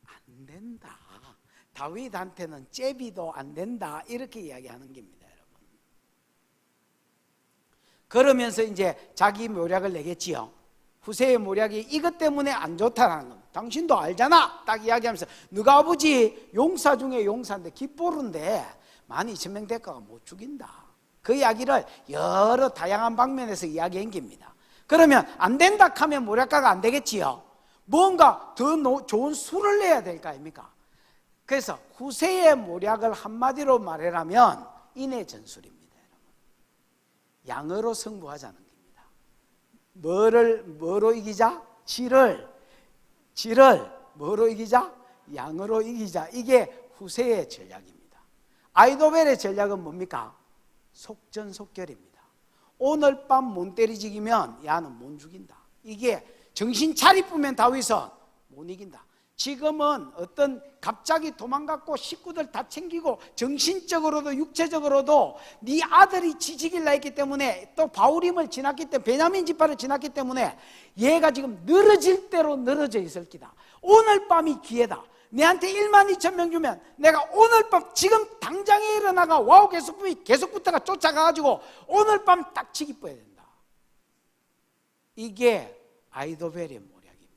안 된다. 다윗한테는 제비도 안 된다. 이렇게 이야기하는 겁니다, 여러분. 그러면서 이제 자기 모략을 내겠지요. 후세의 모략이 이것 때문에 안 좋다는 겁니다. 당신도 알잖아. 딱 이야기하면서 너가 아버지 용사 중에 용사인데 깃보른데 12,000명 대가가 못 죽인다. 그 이야기를 여러 다양한 방면에서 이야기한 겁니다. 그러면 안 된다 하면 모략가가 안 되겠지요. 뭔가 더 좋은 수를 내야 될 거 아닙니까? 그래서 후세의 모략을 한마디로 말하라면 인의 전술입니다, 여러분. 양으로 승부하자는 겁니다. 뭐로 이기자? 질을 뭐로 이기자? 양으로 이기자. 이게 후세의 전략입니다. 아이도벨의 전략은 뭡니까? 속전속결입니다. 오늘 밤 못 때리지기면 야는 못 죽인다. 이게 정신 차리쁘면 다윗은 못 이긴다. 지금은 어떤 갑자기 도망갔고 식구들 다 챙기고 정신적으로도 육체적으로도 네 아들이 지지길라 했기 때문에 또 바울임을 지났기 때문에 베냐민 지파를 지났기 때문에 얘가 지금 늘어질 대로 늘어져 있을 기다. 오늘 밤이 기회다. 내한테 12,000명 주면 내가 오늘 밤 지금 당장에 일어나가 와우 계속부터가 쫓아가가지고 오늘 밤 딱 치기뻐야 된다. 이게 아이도벨의 모략입니다.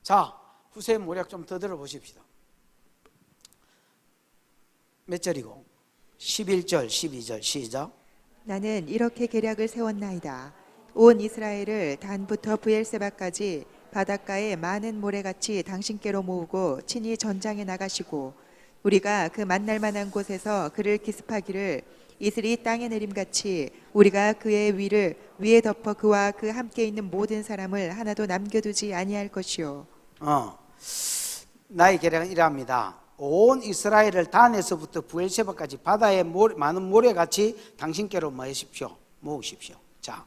자, 후세의 모략 좀 더 들어보십시다. 몇 절이고? 11절 12절 시작.
나는 이렇게 계략을 세웠나이다. 온 이스라엘을 단부터 브엘세바까지 바닷가에 많은 모래같이 당신께로 모으고 친히 전장에 나가시고 우리가 그 만날 만한 곳에서 그를 기습하기를 이슬이 땅에 내림같이 우리가 그의 위를 위에 덮어 그와 그 함께 있는 모든 사람을 하나도 남겨두지 아니할 것이요.
나의 계략은 이러합니다. 온 이스라엘을 단에서부터 부엘세바까지 바다에 많은 모래같이 당신께로 모으십시오. 자,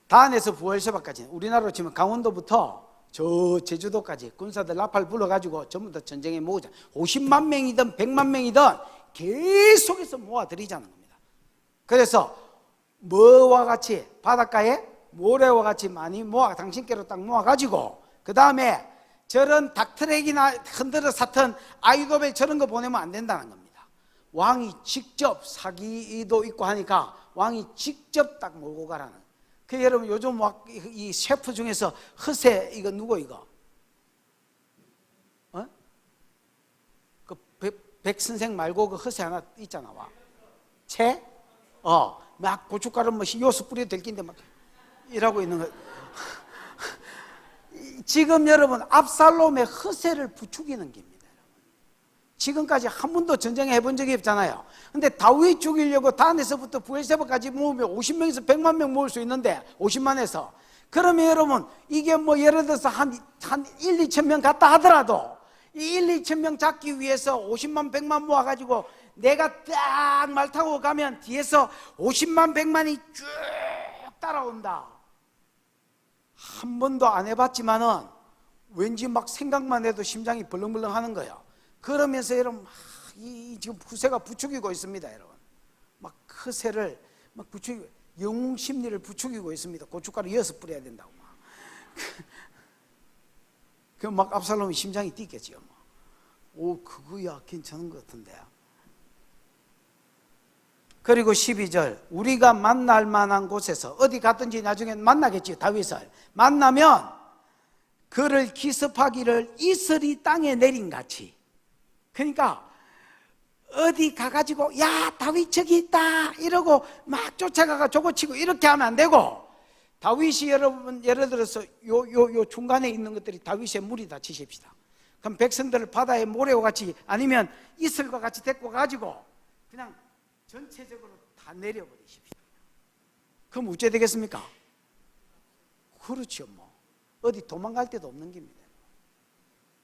단에서 부엘세바까지 우리나라로 치면 강원도부터 저 제주도까지 군사들 나팔 불러가지고 전부 다 전쟁에 모으자. 50만 명이든 100만 명이든 계속해서 모아들이자는 겁니다. 그래서 뭐와 같이 바닷가에 모래와 같이 많이 모아 당신께로 딱 모아가지고 그 다음에 저런 닥트랙이나 흔들어 샀던 아이도벨 저런 거 보내면 안 된다는 겁니다. 왕이 직접 사기도 있고 하니까 왕이 직접 딱 몰고 가라는. 그 여러분 요즘 이 셰프 중에서 허세 이거 누구 이거? 그 백 선생 말고 그 허세 하나 있잖아. 와. 채? 막 고춧가루 뭐 요수 뿌려 될 낀데 막 이러고 있는 거. 지금 여러분 압살롬의 허세를 부추기는 겁니다. 지금까지 한 번도 전쟁에 해본 적이 없잖아요. 근데 다윗 죽이려고 단에서부터 부엘세바까지 모으면 50명에서 100만 명 모을 수 있는데 50만에서 그러면 여러분 이게 뭐 예를 들어서 한 1, 2천 명 갔다 하더라도 이 1, 2천 명 잡기 위해서 50만 100만 모아가지고 내가 딱 말 타고 가면 뒤에서 50만 100만이 쭉 따라온다. 한 번도 안 해봤지만은 왠지 막 생각만 해도 심장이 벌렁벌렁 하는 거예요. 그러면서 여러분 지금 후세가 부추기고 있습니다. 여러분 막 허세를 막 부추기고 영웅 심리를 부추기고 있습니다. 고춧가루 이어서 뿌려야 된다고 막. 그 막 압살롬이 심장이 뛰겠지요. 오 그거야 괜찮은 것 같은데. 그리고 12절 우리가 만날 만한 곳에서 어디 갔든지 나중에 만나겠지. 다윗을 만나면 그를 기습하기를 이슬이 땅에 내린같이. 그러니까 어디 가가지고 야 다윗 저기 있다 이러고 막 쫓아가가 조고치고 이렇게 하면 안 되고 다윗이 여러분 예를 들어서 요 중간에 있는 것들이 다윗의 물이 다 치십시다. 그럼 백성들을 바다에 모래와 같이 아니면 이슬과 같이 데리고 가지고 그냥 전체적으로 다 내려버리십시오. 그럼 어째 되겠습니까? 그렇죠. 뭐 어디 도망갈 데도 없는 겁니다.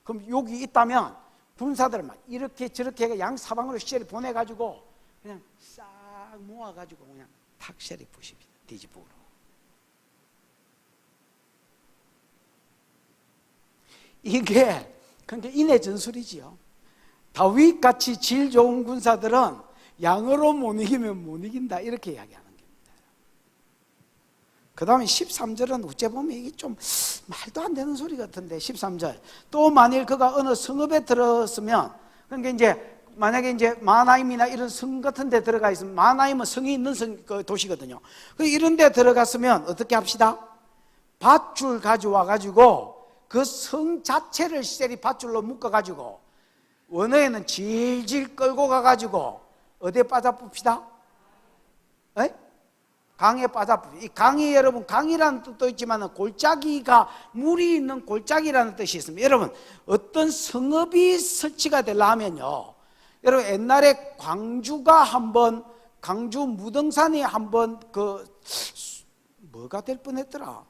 그럼 여기 있다면 군사들 막 이렇게 저렇게 양 사방으로 쉘 보내가지고 그냥 싹 모아가지고 그냥 탁 쉘이 부십니다. 뒤집으로. 이게 그러니까 인의 전술이지요. 다윗같이 질 좋은 군사들은 양으로 못 이기면 못 이긴다 이렇게 이야기하는 겁니다. 그 다음에 13절은 어째 보면 이게 좀 말도 안 되는 소리 같은데 13절 또 만일 그가 어느 성읍에 들었으면 그러니까 이제 만약에 이제 마하나임이나 이런 성 같은 데 들어가 있으면 마하나임은 성이 있는 그 도시거든요. 이런 데 들어갔으면 어떻게 합시다? 밧줄 가져와 가지고 그 성 자체를 셀이 밧줄로 묶어 가지고 원어에는 질질 끌고 가 가지고 어디에 빠져봅시다? 에? 강에 빠져봅시다. 이 강이 여러분 강이라는 뜻도 있지만 골짜기가 물이 있는 골짜기라는 뜻이 있습니다. 여러분 어떤 성읍이 설치가 되려면요 여러분 옛날에 광주가 한번 광주 무등산이 한번 그 뭐가 될 뻔했더라.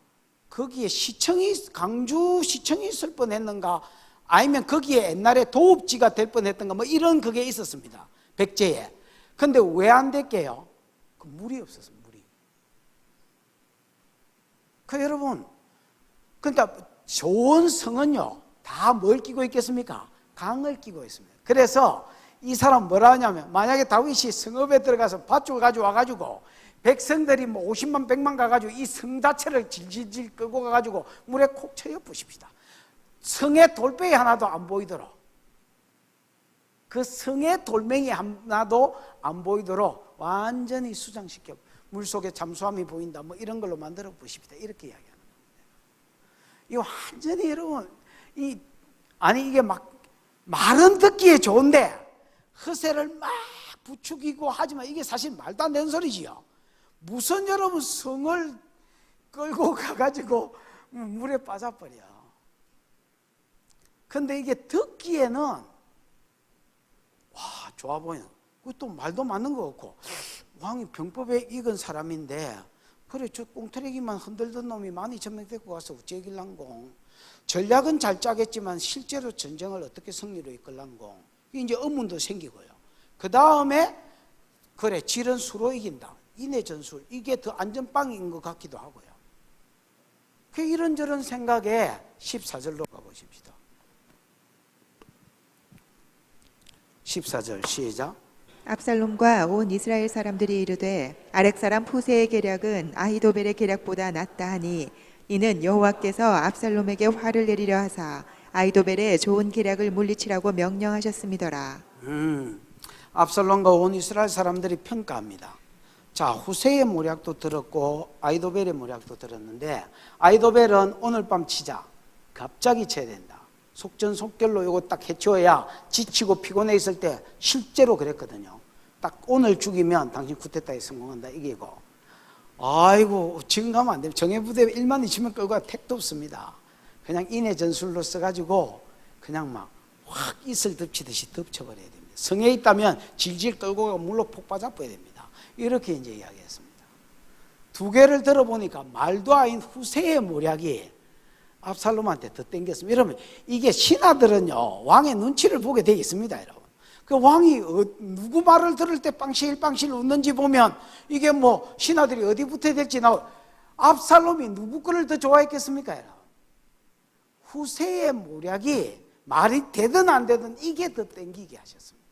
거기에 시청이 광주 시청이 있을 뻔했는가 아니면 거기에 옛날에 도읍지가 될 뻔했던가 뭐 이런 그게 있었습니다. 백제에. 근데 왜 안 됐게요? 그 물이 없어서 물이. 그 여러분 그러니까 좋은 성은요 다 뭘 끼고 있겠습니까? 강을 끼고 있습니다. 그래서 이 사람 뭐라 하냐면 만약에 다윗이 성읍에 들어가서 밧줄 가져와 가지고 백성들이 뭐 50만 100만 가가지고 이 성 자체를 질질질 끌고 가가지고 물에 콕 쳐여 보십시다. 성의 돌멩이 하나도 안 보이도록, 그 성의 돌멩이 하나도 안 보이도록 완전히 수장시켜 물속에 잠수함이 보인다 뭐 이런 걸로 만들어 보십시다. 이렇게 이야기하는 겁니다. 이 완전히 여러분 이게 막 말은 듣기에 좋은데 허세를 막 부추기고 하지만 이게 사실 말도 안 되는 소리지요. 무슨 여러분 성을 끌고 가가지고 물에 빠져버려. 근데 이게 듣기에는 와 좋아 보이는, 그것도 말도 맞는 것 같고, 왕이 병법에 익은 사람인데 그래 저 꽁트레기만 흔들던 놈이 12,000명 데리고 가서 어째길란공, 전략은 잘 짜겠지만 실제로 전쟁을 어떻게 승리로 이끌란공, 이제 의문도 생기고요. 그 다음에 그래 질은 수로 이긴다, 인해 전술, 이게 더 안전빵인 것 같기도 하고요. 그 이런저런 생각에 14절로 가보십시다. 14절 시작.
압살롬과 온 이스라엘 사람들이 이르되 아렉 사람 후세의 계략은 아히도벨의 계략보다 낫다 하니 이는 여호와께서 압살롬에게 화를 내리려 하사 아히도벨의 좋은 계략을 물리치라고 명령하셨음이더라.
압살롬과 온 이스라엘 사람들이 평가합니다. 자, 후세의 모략도 들었고 아히도벨의 모략도 들었는데, 아히도벨은 오늘 밤 치자, 갑자기 쳐야 된다, 속전속결로 이거 딱 해치워야 지치고 피곤해 있을 때 실제로 그랬거든요. 딱 오늘 죽이면 당신 쿠데타에 성공한다 이기고, 아이고 지금 가면 안 돼요. 정예부대 1만 2천명 끌고 가 택도 없습니다. 그냥 인해 전술로 써가지고 그냥 막 확 이슬 덮치듯이 덮쳐버려야 됩니다. 성에 있다면 질질 끌고 가 물로 폭 빠져버려야 됩니다. 이렇게 이제 이야기했습니다. 두 개를 들어보니까 말도 아닌 후세의 모략이 압살롬한테 더 땡겼습니다. 여러분 이게 신하들은요 왕의 눈치를 보게 되어 있습니다. 여러분 그 왕이 누구 말을 들을 때 빵실 웃는지 보면 이게 뭐 신하들이 어디 붙어야 될지 압살롬이 누구 거를 더 좋아했겠습니까? 여러분 후세의 모략이 말이 되든 안 되든 이게 더 땡기게 하셨습니다.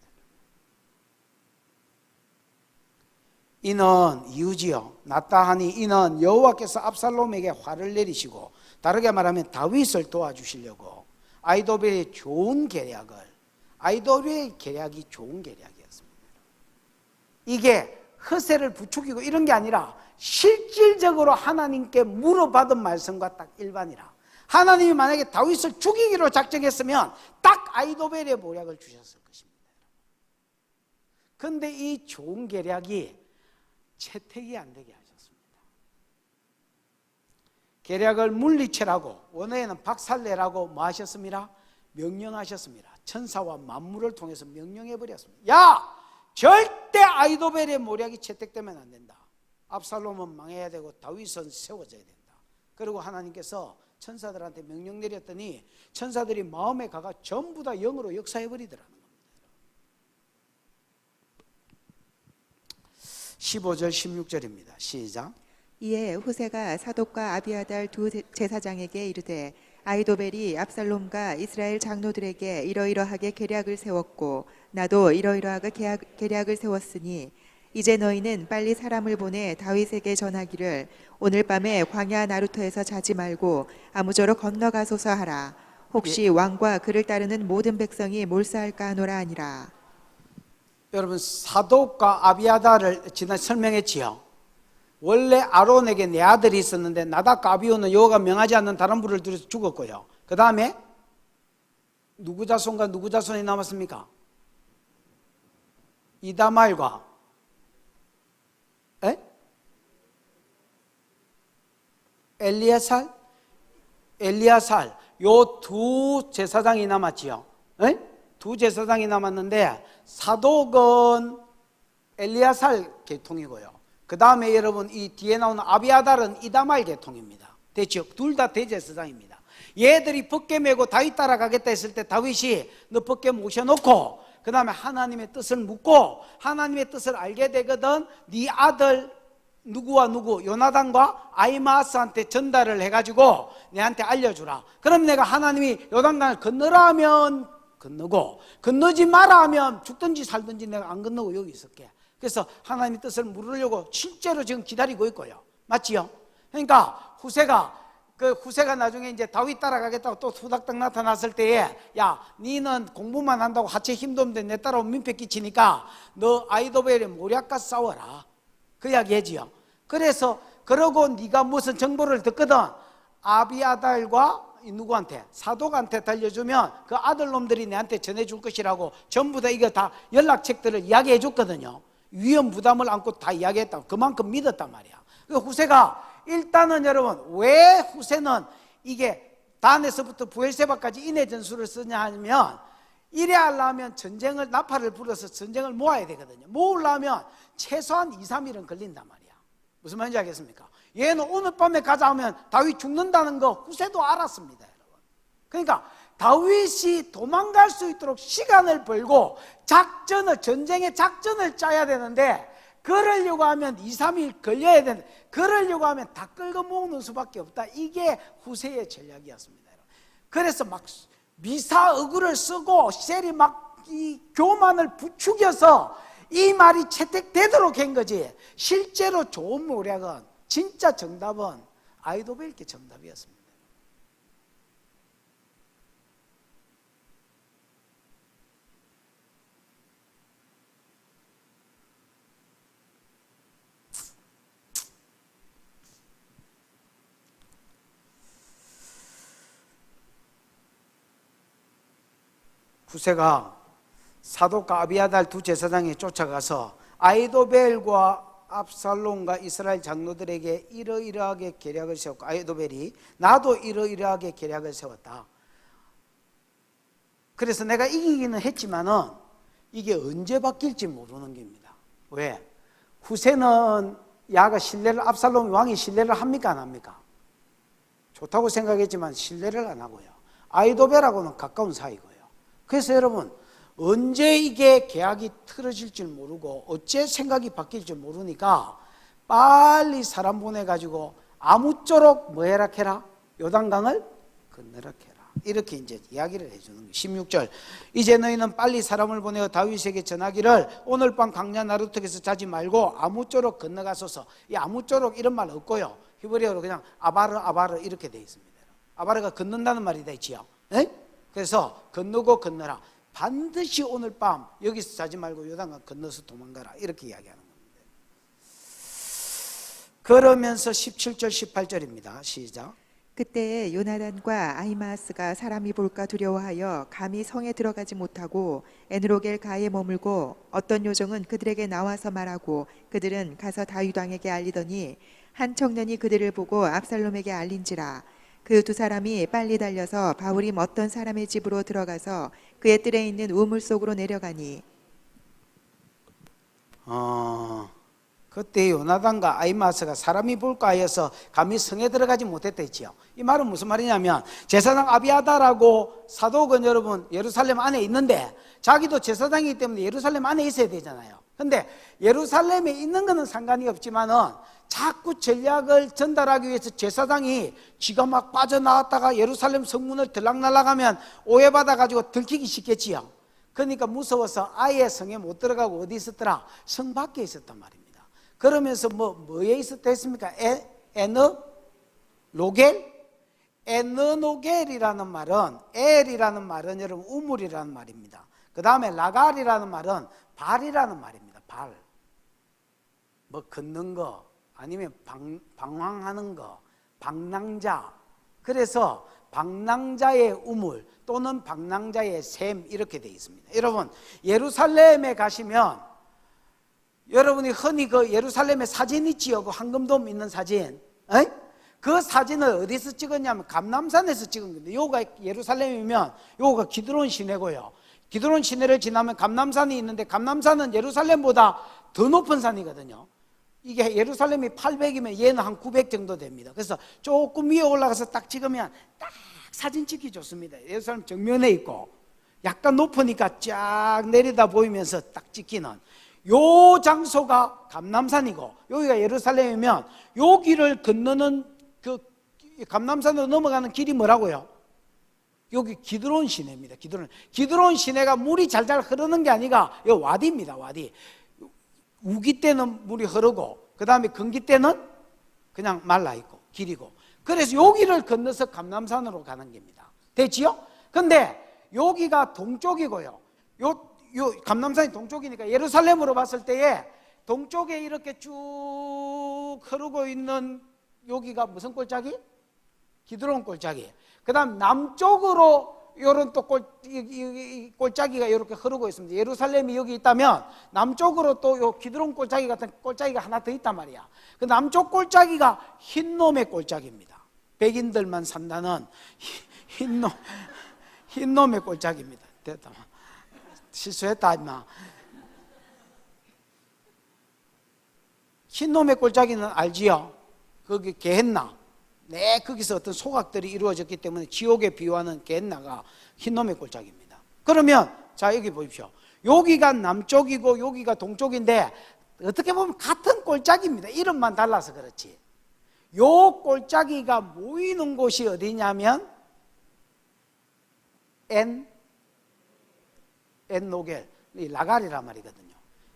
이는 이유지요. 낫다 하니 이는 여호와께서 압살롬에게 화를 내리시고, 다르게 말하면 다윗을 도와주시려고 아히도벨의 좋은 계략을, 아히도벨의 계략이 좋은 계략이었습니다. 이게 허세를 부추기고 이런 게 아니라 실질적으로 하나님께 물어받은 말씀과 딱 일반이라. 하나님이 만약에 다윗을 죽이기로 작정했으면 딱 아히도벨의 모략을 주셨을 것입니다. 그런데 이 좋은 계략이 채택이 안 되게 하셨습니다. 계략을 물리치라고, 원어에는 박살내라고 뭐 하셨습니다? 명령하셨습니다. 천사와 만물을 통해서 명령해버렸습니다. 야! 절대 아히도벨의 모략이 채택되면 안 된다. 압살롬은 망해야 되고 다윗은 세워져야 된다. 그리고 하나님께서 천사들한테 명령 내렸더니 천사들이 마음에 가가 전부 다 영으로 역사해버리더라는 겁니다. 15절 16절입니다. 시작.
이에 후세가 사독과 아비아달 두 제사장에게 이르되 아히도벨이 압살롬과 이스라엘 장로들에게 이러이러하게 계략을 세웠고 나도 이러이러하게 계략을 세웠으니 이제 너희는 빨리 사람을 보내 다윗에게 전하기를 오늘 밤에 광야 나루터에서 자지 말고 아무쪼록 건너가소서 하라. 혹시 왕과 그를 따르는 모든 백성이 몰사할까 하노라 하니라.
여러분 사독과 아비아달을 지난 설명했지요. 원래 아론에게 네 아들이 있었는데 나답과 아비후는 여호와가 명하지 않는 다른 불을 들여서 죽었고요. 그 다음에 누구 자손과 누구 자손이 남았습니까? 이다말과 엘리야살 요 두 제사장이 남았지요. 두 제사장이 남았는데 사독은 엘리야살 계통이고요. 그 다음에 여러분 이 뒤에 나오는 아비아달은 이다말 계통입니다. 됐죠? 둘 다 대제사장입니다. 얘들이 벗개 메고 다윗 따라가겠다 했을 때 다윗이 너 벗개 모셔놓고 그 다음에 하나님의 뜻을 묻고 하나님의 뜻을 알게 되거든 네 아들 누구와 누구 요나단과 아히마아스한테 전달을 해가지고 내한테 알려주라. 그럼 내가 하나님이 요단강을 건너라 하면 건너고 건너지 마라 하면 죽든지 살든지 내가 안 건너고 여기 있을게. 그래서 하나님의 뜻을 물으려고 실제로 지금 기다리고 있고요. 맞지요? 그러니까 후세가 나중에 이제 다윗 따라가겠다고 또 후닥닥 나타났을 때에, 야, 니는 공부만 한다고 하체 힘도 없는데 내 따라오면 민폐 끼치니까 너 아이도벨의 모략과 싸워라, 그 이야기지요. 그래서 그러고 네가 무슨 정보를 듣거든, 아비아달과 누구한테? 사독한테 달려주면 그 아들놈들이 내한테 전해줄 것이라고 전부 다 이거 다 연락책들을 이야기해 줬거든요. 위험 부담을 안고 다 이야기했다고. 그만큼 믿었단 말이야. 그 후세가 일단은, 여러분, 왜 후세는 이게 단에서부터 부엘세바까지 인해 전술을 쓰냐 하면, 이래 하려면 전쟁을, 나팔을 불어서 전쟁을 모아야 되거든요. 모으려면 최소한 2, 3일은 걸린단 말이야. 무슨 말인지 알겠습니까? 얘는 오늘 밤에 가자 하면 다윗 죽는다는 거 후세도 알았습니다, 여러분. 그러니까 다윗이 도망갈 수 있도록 시간을 벌고 전쟁의 작전을 짜야 되는데, 그러려고 하면 2, 3일 걸려야 되는데, 그러려고 하면 다 끌고 모으는 수밖에 없다. 이게 후세의 전략이었습니다, 여러분. 그래서 막 미사의구를 쓰고 셀이 막 이 교만을 부추겨서 이 말이 채택되도록 한 거지, 실제로 좋은 모략은, 진짜 정답은 아이도벨께 정답이었습니다. 후세가 사독과 아비아달 두 제사장이 쫓아가서 아이도벨과 압살롬과 이스라엘 장로들에게 이러이러하게 계략을 세웠고, 아이도벨이 나도 이러이러하게 계략을 세웠다. 그래서 내가 이기기는 했지만은 이게 언제 바뀔지 모르는 겁니다. 왜? 후세는 압살롬 왕이 신뢰를 합니까, 안 합니까? 좋다고 생각했지만 신뢰를 안 하고요. 아이도벨하고는 가까운 사이고요. 그래서 여러분, 언제 이게 계약이 틀어질지 모르고 어째 생각이 바뀔지 모르니까 빨리 사람 보내가지고 아무쪼록 뭐 해라 해라? 요단강을 건너라 해라. 이렇게 이제 이야기를 해주는 거예요. 16절, 이제 너희는 빨리 사람을 보내어 다윗에게 전하기를 오늘 밤 강야 나루턱에서 자지 말고 아무쪼록 건너가소서. 이 아무쪼록 이런 말 없고요, 히브리어로 그냥 아바르 이렇게 되어 있습니다. 아바르가 건넌다는 말이 되지요. 그래서 건너라. 반드시 오늘 밤 여기서 자지 말고 요단강 건너서 도망가라, 이렇게 이야기하는 겁니다. 그러면서 17절 18절입니다. 시작.
그때 요나단과 아히마아스가 사람이 볼까 두려워하여 감히 성에 들어가지 못하고 에누로겔 가에 머물고, 어떤 요정은 그들에게 나와서 말하고 그들은 가서 다윗 왕에게 알리더니 한 청년이 그들을 보고 압살롬에게 알린지라. 그 두 사람이 빨리 달려서 바울임 어떤 사람의 집으로 들어가서 그의 뜰에 있는 우물 속으로 내려가니,
그때 요나단과 아히마아스가 사람이 볼까 하여서 감히 성에 들어가지 못했다 했지요. 이 말은 무슨 말이냐면, 제사장 아비아달하고 사독은 여러분 예루살렘 안에 있는데 자기도 제사장이기 때문에 예루살렘 안에 있어야 되잖아요. 근데 예루살렘에 있는 거는 상관이 없지만은 자꾸 전략을 전달하기 위해서 제사장이 지가 막 빠져나왔다가 예루살렘 성문을 들락날락하면 오해받아가지고 들키기 쉽겠지요. 그러니까 무서워서 아예 성에 못 들어가고 어디 있었더라? 성 밖에 있었단 말입니다. 그러면서 뭐에 있었다 했습니까? 에너노겔이라는 말은, 엘이라는 말은 여러분 우물이라는 말입니다. 그 다음에 라갈이라는 말은 발이라는 말입니다. 발. 뭐 걷는 거, 아니면 방황하는 거, 방랑자. 그래서 방랑자의 우물 또는 방랑자의 샘, 이렇게 되어 있습니다. 여러분, 예루살렘에 가시면 여러분이 흔히 그 예루살렘에 사진 있지요. 그 황금돔 있는 사진. 그 사진을 어디서 찍었냐면 감람산에서 찍은 건데, 요가 예루살렘이면 요가 기드론 시내고요. 기드론 시내를 지나면 감람산이 있는데, 감람산은 예루살렘보다 더 높은 산이거든요. 이게 예루살렘이 800이면 얘는 한 900 정도 됩니다. 그래서 조금 위에 올라가서 딱 찍으면 딱 사진 찍기 좋습니다. 예루살렘 정면에 있고 약간 높으니까 쫙 내리다 보이면서 딱 찍히는 요 장소가 감람산이고, 여기가 예루살렘이면 요 길을 건너는 그 감람산으로 넘어가는 길이 뭐라고요? 여기 기드론 시내입니다. 기드론 시내가 물이 잘잘 흐르는 게 아니라 요 와디입니다. 와디. 우기 때는 물이 흐르고 그 다음에 건기 때는 그냥 말라있고 길이고, 그래서 여기를 건너서 감람산으로 가는 겁니다. 됐지요? 근데 여기가 동쪽이고요, 요 감람산이 동쪽이니까 예루살렘으로 봤을 때에 동쪽에 이렇게 쭉 흐르고 있는 여기가 무슨 골짜기? 기드론 골짜기. 그 다음 남쪽으로 요런 또 골짜기가 이렇게 흐르고 있습니다. 예루살렘이 여기 있다면 남쪽으로 또 요 기드론 골짜기 같은 골짜기가 하나 더 있단 말이야. 그 남쪽 골짜기가 흰놈의 골짜기입니다. 백인들만 산다는 흰놈의 골짜기입니다. 됐다. 실수했다 임마. 흰놈의 골짜기는 알지요? 거기 게헨나. 네, 거기서 어떤 소각들이 이루어졌기 때문에 지옥에 비유하는 게헨나가 흰놈의 골짜기입니다. 그러면 자, 여기 보십시오. 여기가 남쪽이고 여기가 동쪽인데 어떻게 보면 같은 골짜기입니다. 이름만 달라서 그렇지. 요 골짜기가 모이는 곳이 어디냐면 엔노겔, 라갈이란 말이거든요.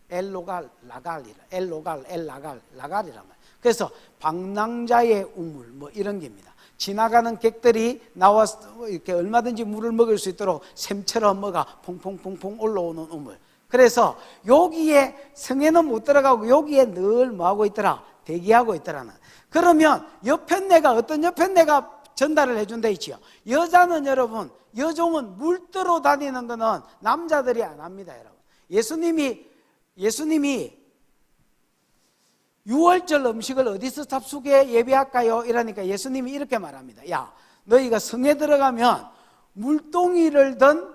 엘로갈, 라갈이라, 엘로갈, 엘라갈, 라갈이란 말. 그래서 방랑자의 우물 뭐 이런 겁니다. 지나가는 객들이 나와서 이렇게 얼마든지 물을 먹을 수 있도록 샘처럼 뭐가 퐁퐁퐁퐁 올라오는 우물. 그래서 여기에 성에는 못 들어가고 여기에 늘 뭐하고 있더라? 대기하고 있더라는. 그러면 여편네가 어떤 여편네가 전달을 해준다 있지요. 여자는 여러분, 여종은 물들어 다니는 거는 남자들이 안 합니다, 여러분. 예수님이 6월절 음식을 어디서 잡수게 예비할까요? 이러니까 예수님이 이렇게 말합니다. 야, 너희가 성에 들어가면 물동이를 든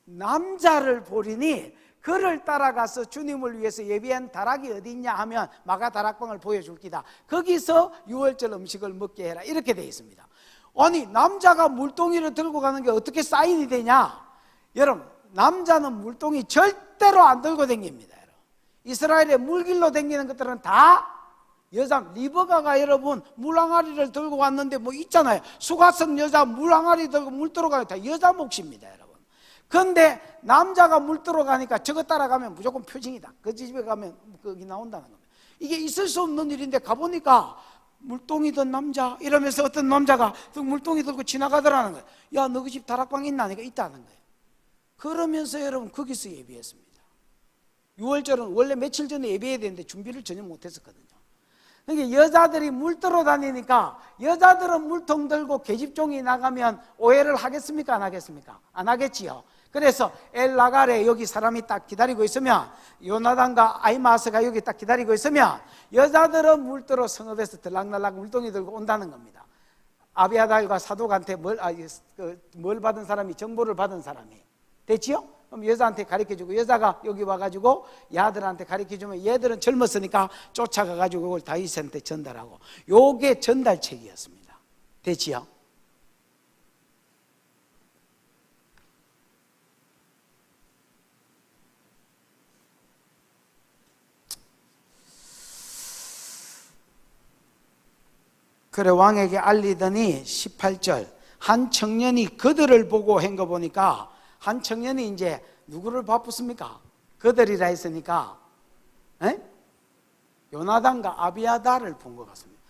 남자를 보리니 그를 따라가서 주님을 위해서 예비한 다락이 어디 있냐 하면 마가 다락방을 보여줄 기다. 거기서 6월절 음식을 먹게 해라. 이렇게 되어 있습니다. 아니, 남자가 물동이를 들고 가는 게 어떻게 사인이 되냐? 여러분, 남자는 물동이 절대로 안 들고 다닙니다. 이스라엘의 물길로 다니는 것들은 다 여자, 리버가가 여러분 물항아리를 들고 왔는데 뭐 있잖아요. 수가성 여자 물항아리 들고 물 들어가는 다 여자 몫입니다, 여러분. 그런데 남자가 물 들어가니까 저거 따라가면 무조건 표징이다. 그 집에 가면 거기 나온다는 겁니다. 이게 있을 수 없는 일인데 가보니까 물동이던 남자 이러면서 어떤 남자가 물동이 들고 지나가더라는 거예요. 야, 너 그 집 다락방 있나? 하니까 있다는 거예요. 그러면서 여러분 거기서 예비했습니다. 6월절은 원래 며칠 전에 예배해야 되는데 준비를 전혀 못했었거든요. 그러니까 여자들이 물 들어 다니니까 여자들은 물통 들고 계집종이 나가면 오해를 하겠습니까? 안 하겠습니까? 안 하겠지요. 그래서 엘라갈에 여기 사람이 딱 기다리고 있으면, 요나단과 아이마스가 여기 딱 기다리고 있으면 여자들은 물 들어 성읍에서 들락날락 물동이 들고 온다는 겁니다. 아비아달과 사독한테 뭘 받은 사람이, 정보를 받은 사람이 됐지요? 그럼 여자한테 가르쳐주고 여자가 여기 와가지고 야들한테 가르쳐주면 얘들은 젊었으니까 쫓아가가지고 그걸 다윗한테 전달하고, 요게 전달책이었습니다. 됐지요? 그래 왕에게 알리더니 18절 한 청년이 그들을 보고 한 거 보니까, 한 청년이 이제 누구를 바쁘습니까? 그들이라 했으니까 요나단과 아비아다를 본 것 같습니다.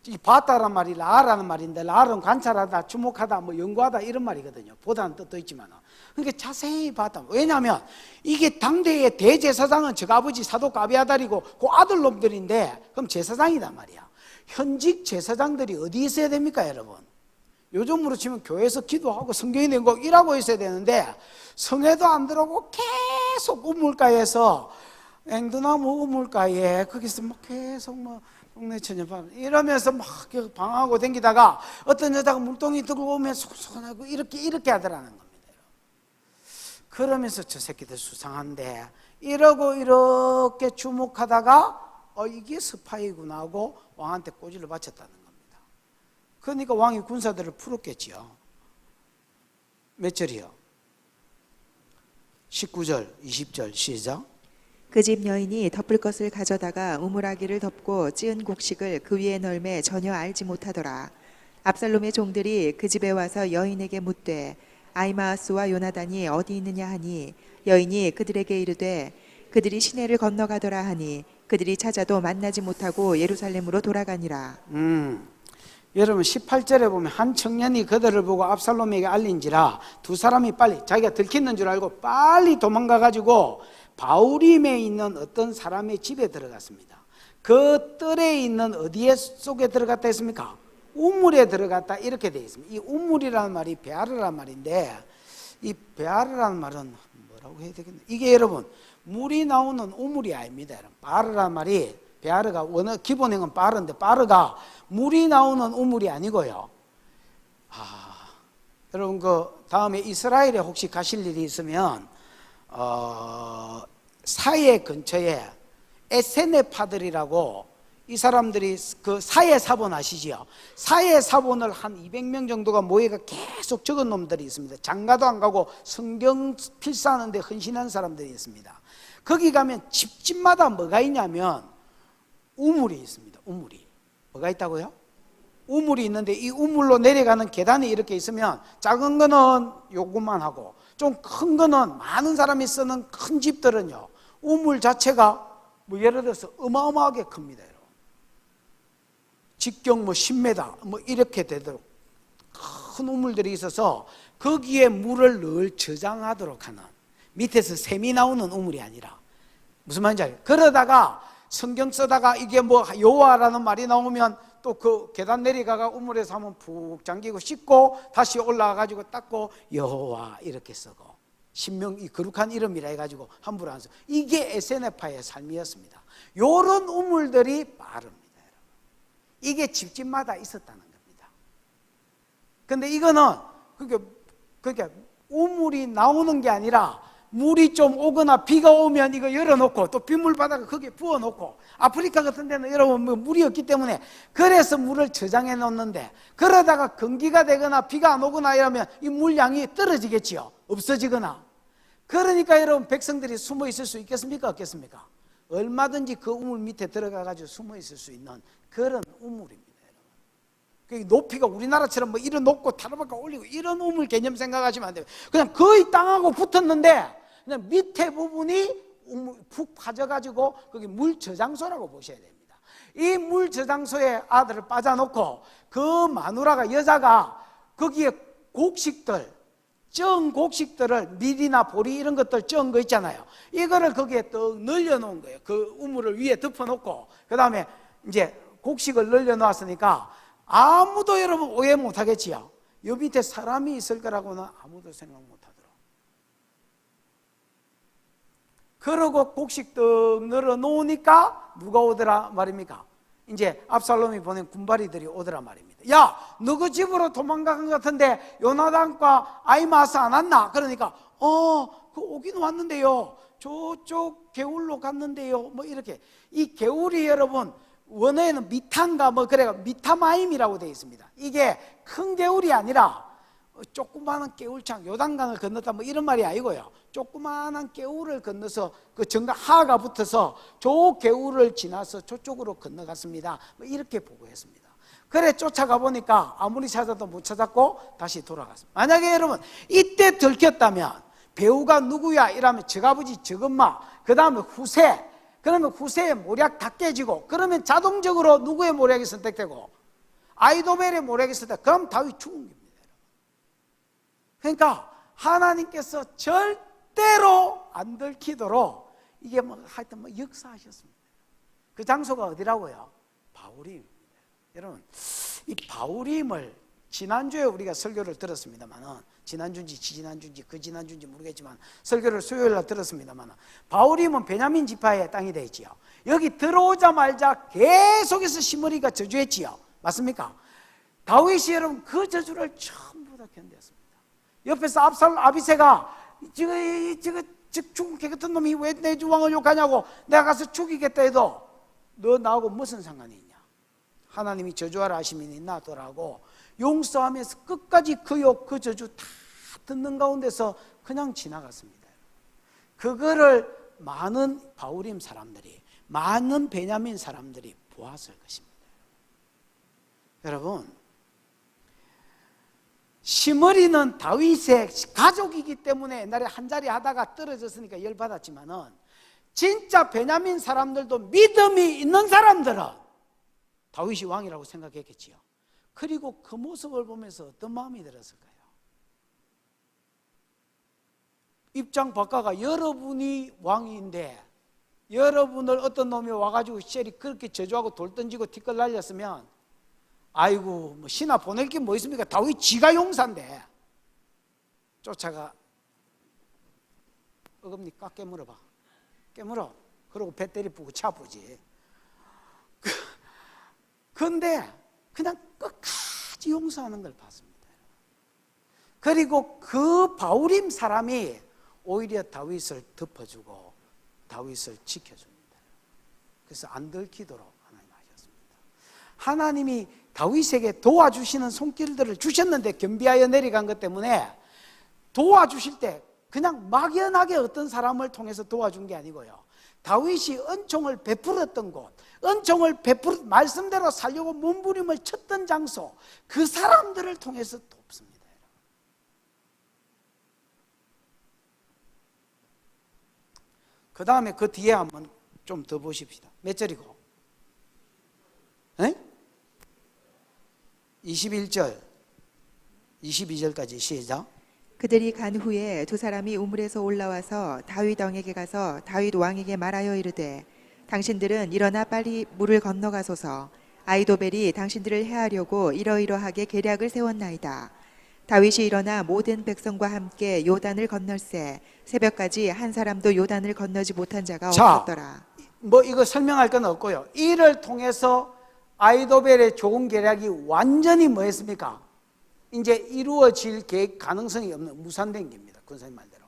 이 봤다란 말이 라라는 말인데, 라는 관찰하다, 주목하다, 뭐 연구하다 이런 말이거든요. 보다는 뜻도 있지만, 그러니까 자세히 봤다. 왜냐하면 이게 당대의 대제사장은 저 아버지 사독 아비아달이고 그 아들놈들인데, 그럼 제사장이단 말이야. 현직 제사장들이 어디 있어야 됩니까, 여러분? 요즘으로 치면 교회에서 기도하고 성경 읽는 거 일하고 있어야 되는데, 성에도 안 들어오고 계속 우물가에서, 앵두나무 우물가에 거기서 막 계속 뭐 동네 처녀밥 이러면서 막 방황하고 댕기다가 어떤 여자가 물동이 들고 오면 속속하고 이렇게 하더라는 겁니다. 그러면서 저 새끼들 수상한데 이러고 이렇게 주목하다가 이게 스파이구나 하고 왕한테 꼬지를 바쳤다는 겁니다. 그러니까 왕이 군사들을 풀었겠지요. 몇 절이요? 19절, 20절 시작.
그 집 여인이 덮을 것을 가져다가 우물아기를 덮고 찌은 곡식을 그 위에 널매 전혀 알지 못하더라. 압살롬의 종들이 그 집에 와서 여인에게 묻되 아히마아스와 요나단이 어디 있느냐 하니, 여인이 그들에게 이르되 그들이 시내를 건너가더라 하니 그들이 찾아도 만나지 못하고 예루살렘으로 돌아가니라.
여러분 18절에 보면 한 청년이 그들을 보고 압살롬에게 알린지라 두 사람이 빨리 자기가 들켰는 줄 알고 빨리 도망가 가지고 바울임에 있는 어떤 사람의 집에 들어갔습니다. 그 뜰에 있는 어디에 속에 들어갔다 했습니까? 우물에 들어갔다 이렇게 되어 있습니다. 이 우물이라는 말이 베아르라는 말인데 이 베아르라는 말은 뭐라고 해야 되겠나? 이게 여러분 물이 나오는 우물이 아닙니다. 바르라는 말이 베아르가 원어 기본형은 바르인데 바르가 물이 나오는 우물이 아니고요. 여러분 그 다음에 이스라엘에 혹시 가실 일이 있으면 사해 근처에 에세네파들이라고 이 사람들이 그 사해 사본 아시지요? 사해 사본을 한 200명 정도가 모여가 계속 적은 놈들이 있습니다. 장가도 안 가고 성경 필사하는 데 헌신한 사람들이 있습니다. 거기 가면 집집마다 뭐가 있냐면 우물이 있습니다. 우물이 뭐가 있다고요? 우물이 있는데 이 우물로 내려가는 계단이 이렇게 있으면 작은 거는 요것만 하고 좀 큰 거는 많은 사람이 쓰는 큰 집들은요 우물 자체가 뭐 예를 들어서 어마어마하게 큽니다. 여러분. 직경 뭐 10m 뭐 이렇게 되도록 큰 우물들이 있어서 거기에 물을 늘 저장하도록 하는 밑에서 샘이 나오는 우물이 아니라 무슨 말인지 알아요? 그러다가 성경 쓰다가 이게 뭐 여호와라는 말이 나오면 또 그 계단 내려가가 우물에서 한번 푹 잠기고 씻고 다시 올라와 가지고 닦고 여호와 이렇게 쓰고 신명 이 거룩한 이름이라 해가지고 함부로 안 써. 이게 에세네파의 삶이었습니다. 요런 우물들이 빠릅니다, 여러분. 이게 집집마다 있었다는 겁니다. 근데 이거는 그러니까 우물이 나오는 게 아니라 물이 좀 오거나 비가 오면 이거 열어놓고 또 빗물바닥을 거기에 부어놓고 아프리카 같은 데는 여러분 뭐 물이 없기 때문에 그래서 물을 저장해 놓는데 그러다가 건기가 되거나 비가 안 오거나 이러면 이 물량이 떨어지겠지요. 없어지거나. 그러니까 여러분 백성들이 숨어 있을 수 있겠습니까? 없겠습니까? 얼마든지 그 우물 밑에 들어가 가지고 숨어 있을 수 있는 그런 우물입니다. 높이가 우리나라처럼 뭐 이런 높고 타르바가 올리고 이런 우물 개념 생각하시면 안 돼요. 그냥 거의 땅하고 붙었는데 그냥 밑에 부분이 푹 파져가지고 거기 물 저장소라고 보셔야 됩니다. 이 물 저장소에 아들을 빠져놓고 그 마누라가 여자가 거기에 곡식들 쪄은 곡식들을 밀이나 보리 이런 것들 쪄은 거 있잖아요. 이거를 거기에 떡 늘려놓은 거예요. 그 우물을 위에 덮어놓고 그 다음에 이제 곡식을 늘려놓았으니까 아무도 여러분 오해 못하겠지요. 요 밑에 사람이 있을 거라고는 아무도 생각 못하더라. 그러고 곡식 떡 늘어 놓으니까 누가 오더라 말입니까? 이제 압살롬이 보낸 군바리들이 오더라 말입니다. 야, 너 그 집으로 도망간 것 같은데 요나단과 아히마스 안 왔나? 그러니까 그 오긴 왔는데요. 저쪽 개울로 갔는데요. 뭐 이렇게 이 개울이 여러분 원어에는 미탄가 뭐 그래가 미타마임이라고 되어 있습니다. 이게 큰 개울이 아니라 조그마한 개울창 요단강을 건넜다 뭐 이런 말이 아니고요. 조그마한 개울을 건너서 그 정강 하가 붙어서 저 개울을 지나서 저쪽으로 건너갔습니다. 뭐 이렇게 보고했습니다. 그래 쫓아가 보니까 아무리 찾아도 못 찾았고 다시 돌아갔습니다. 만약에 여러분 이때 들켰다면 배우가 누구야 이러면 저아버지 저엄마 그 다음에 후세 그러면 후세의 모략 다 깨지고 그러면 자동적으로 누구의 모략이 선택되고 아이도벨의 모략이 선택되고 그럼 다윗 죽은 겁니다. 그러니까 하나님께서 절대로 안 들키도록 이게 뭐 하여튼 뭐 역사하셨습니다. 그 장소가 어디라고요? 바울임입니다. 여러분 이 바울임을 지난주에 우리가 설교를 들었습니다만은 지난주인지 지지난주인지 그 지난주인지 모르겠지만 설교를 수요일날 들었습니다만 바울임은 베냐민 지파의 땅이 되어 있지요. 여기 들어오자마자 계속해서 시므리가 저주했지요. 맞습니까? 다윗이 여러분 그 저주를 전부 다 견뎠습니다. 옆에서 아비새가 저거 죽은 개 같은 놈이 왜 내 주왕을 욕하냐고 내가 가서 죽이겠다 해도 너 나하고 무슨 상관이 있냐? 하나님이 저주하라 하시면 놔둬라고 용서하면서 끝까지 그 욕, 그 저주 다 듣는 가운데서 그냥 지나갔습니다. 그거를 많은 바울임 사람들이, 많은 베냐민 사람들이 보았을 것입니다. 여러분, 시므리는 다윗의 가족이기 때문에 옛날에 한 자리 하다가 떨어졌으니까 열받았지만은 진짜 베냐민 사람들도 믿음이 있는 사람들은 다윗이 왕이라고 생각했겠지요. 그리고 그 모습을 보면서 어떤 마음이 들었을까요? 입장 바꿔가 여러분이 왕인데 여러분을 어떤 놈이 와가지고 셀이 그렇게 저주하고 돌 던지고 티끌 날렸으면 아이고 뭐 신하 보낼 게 뭐 있습니까? 다윗 지가 용사인데 쫓아가 어금니 깨물어봐. 깨물어. 그러고 배 때리고 차부지. 그런데 그냥 끝까지 용서하는 걸 봤습니다. 그리고 그 바울임 사람이 오히려 다윗을 덮어주고 다윗을 지켜줍니다. 그래서 안 들키도록 하나님 하셨습니다. 하나님이 다윗에게 도와주시는 손길들을 주셨는데 겸비하여 내려간 것 때문에 도와주실 때 그냥 막연하게 어떤 사람을 통해서 도와준 게 아니고요. 다윗이 은총을 베풀었던 곳, 은총을 말씀대로 살려고 몸부림을 쳤던 장소, 그 사람들을 통해서 돕습니다. 그 다음에 그 뒤에 한번 좀 더 보십시다. 몇 절이고? 21절, 22절까지 시작.
그들이 간 후에 두 사람이 우물에서 올라와서 다윗 왕에게 가서 다윗 왕에게 말하여 이르되 당신들은 일어나 빨리 물을 건너가소서. 아히도벨이 당신들을 해하려고 이러이러하게 계략을 세웠나이다. 다윗이 일어나 모든 백성과 함께 요단을 건널세 새벽까지 한 사람도 요단을 건너지 못한 자가 없었더라.
뭐 이거 설명할 건 없고요. 이를 통해서 아히도벨의 좋은 계략이 완전히 뭐했습니까? 이제 이루어질 가능성이 없는 무산된 겁니다. 군사님 말대로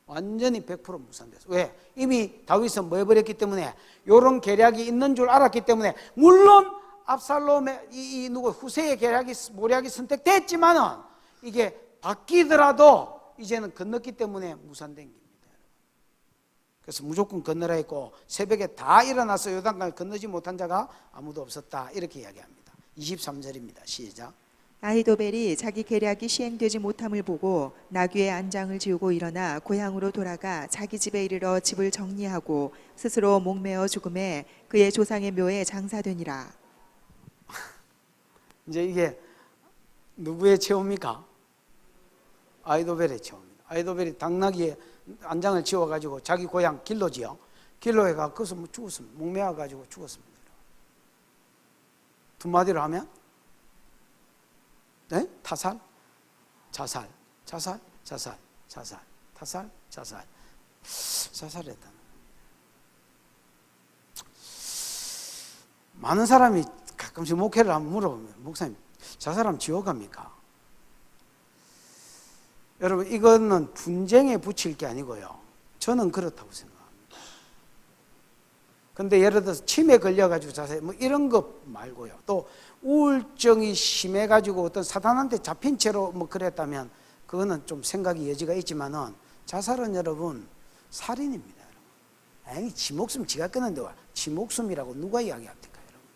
완전히 100% 무산됐어요. 왜? 이미 다윗은 뭐 해버렸기 때문에, 이런 계략이 있는 줄 알았기 때문에. 물론 압살롬의 누구 후세의 계략이 모략이 선택됐지만은 이게 바뀌더라도 이제는 건넜기 때문에 무산된 겁니다. 그래서 무조건 건너라 했고 새벽에 다 일어나서 요단강을 건너지 못한 자가 아무도 없었다, 이렇게 이야기합니다. 23절입니다. 시작.
아히도벨이 자기 계략이 시행되지 못함을 보고 나귀의 안장을 지우고 일어나 고향으로 돌아가 자기 집에 이르러 집을 정리하고 스스로 목매어 죽음에 그의 조상의 묘에 장사되니라.
이제 이게 누구의 체험입니까? 아히도벨의 체험입니다. 아히도벨이 당나귀의 안장을 지워가지고 자기 고향 길로지요. 길로에 가 거기서 죽었습니다. 목매어가지고 죽었습니다. 두 마디로 하면 네? 타살, 자살, 자살, 자살, 자살, 타살, 자살, 자살했다. 많은 사람이 가끔씩 목회를 한번 물어보면, 목사님, 자살하면 지옥 갑니까? 여러분, 이거는 분쟁에 붙일 게 아니고요. 저는 그렇다고 생각합니다. 근데 예를 들어서 치매 걸려가지고 자살, 뭐 이런 것 말고요. 또 우울증이 심해가지고 어떤 사단한테 잡힌 채로 뭐 그랬다면 그거는 좀 생각이 여지가 있지만은, 자살은 여러분 살인입니다. 여러분. 아니, 지 목숨 지가 끊는데 와 지 목숨이라고 누가 이야기합니까? 여러분,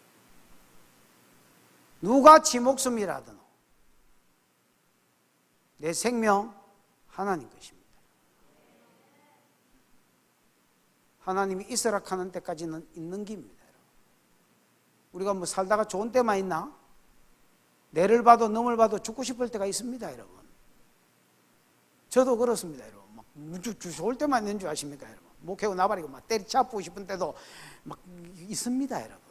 누가 지 목숨이라든 내 생명 하나님 것입니다. 하나님이 있으라 하는 때까지는 있는 길입니다. 우리가 뭐 살다가 좋은 때만 있나? 내를 봐도 넘을 봐도 죽고 싶을 때가 있습니다, 여러분. 저도 그렇습니다, 여러분. 막 좋을 때만 있는 줄 아십니까, 여러분? 목회고 나발이고 막 때리잡고 싶은 때도 막 있습니다, 여러분.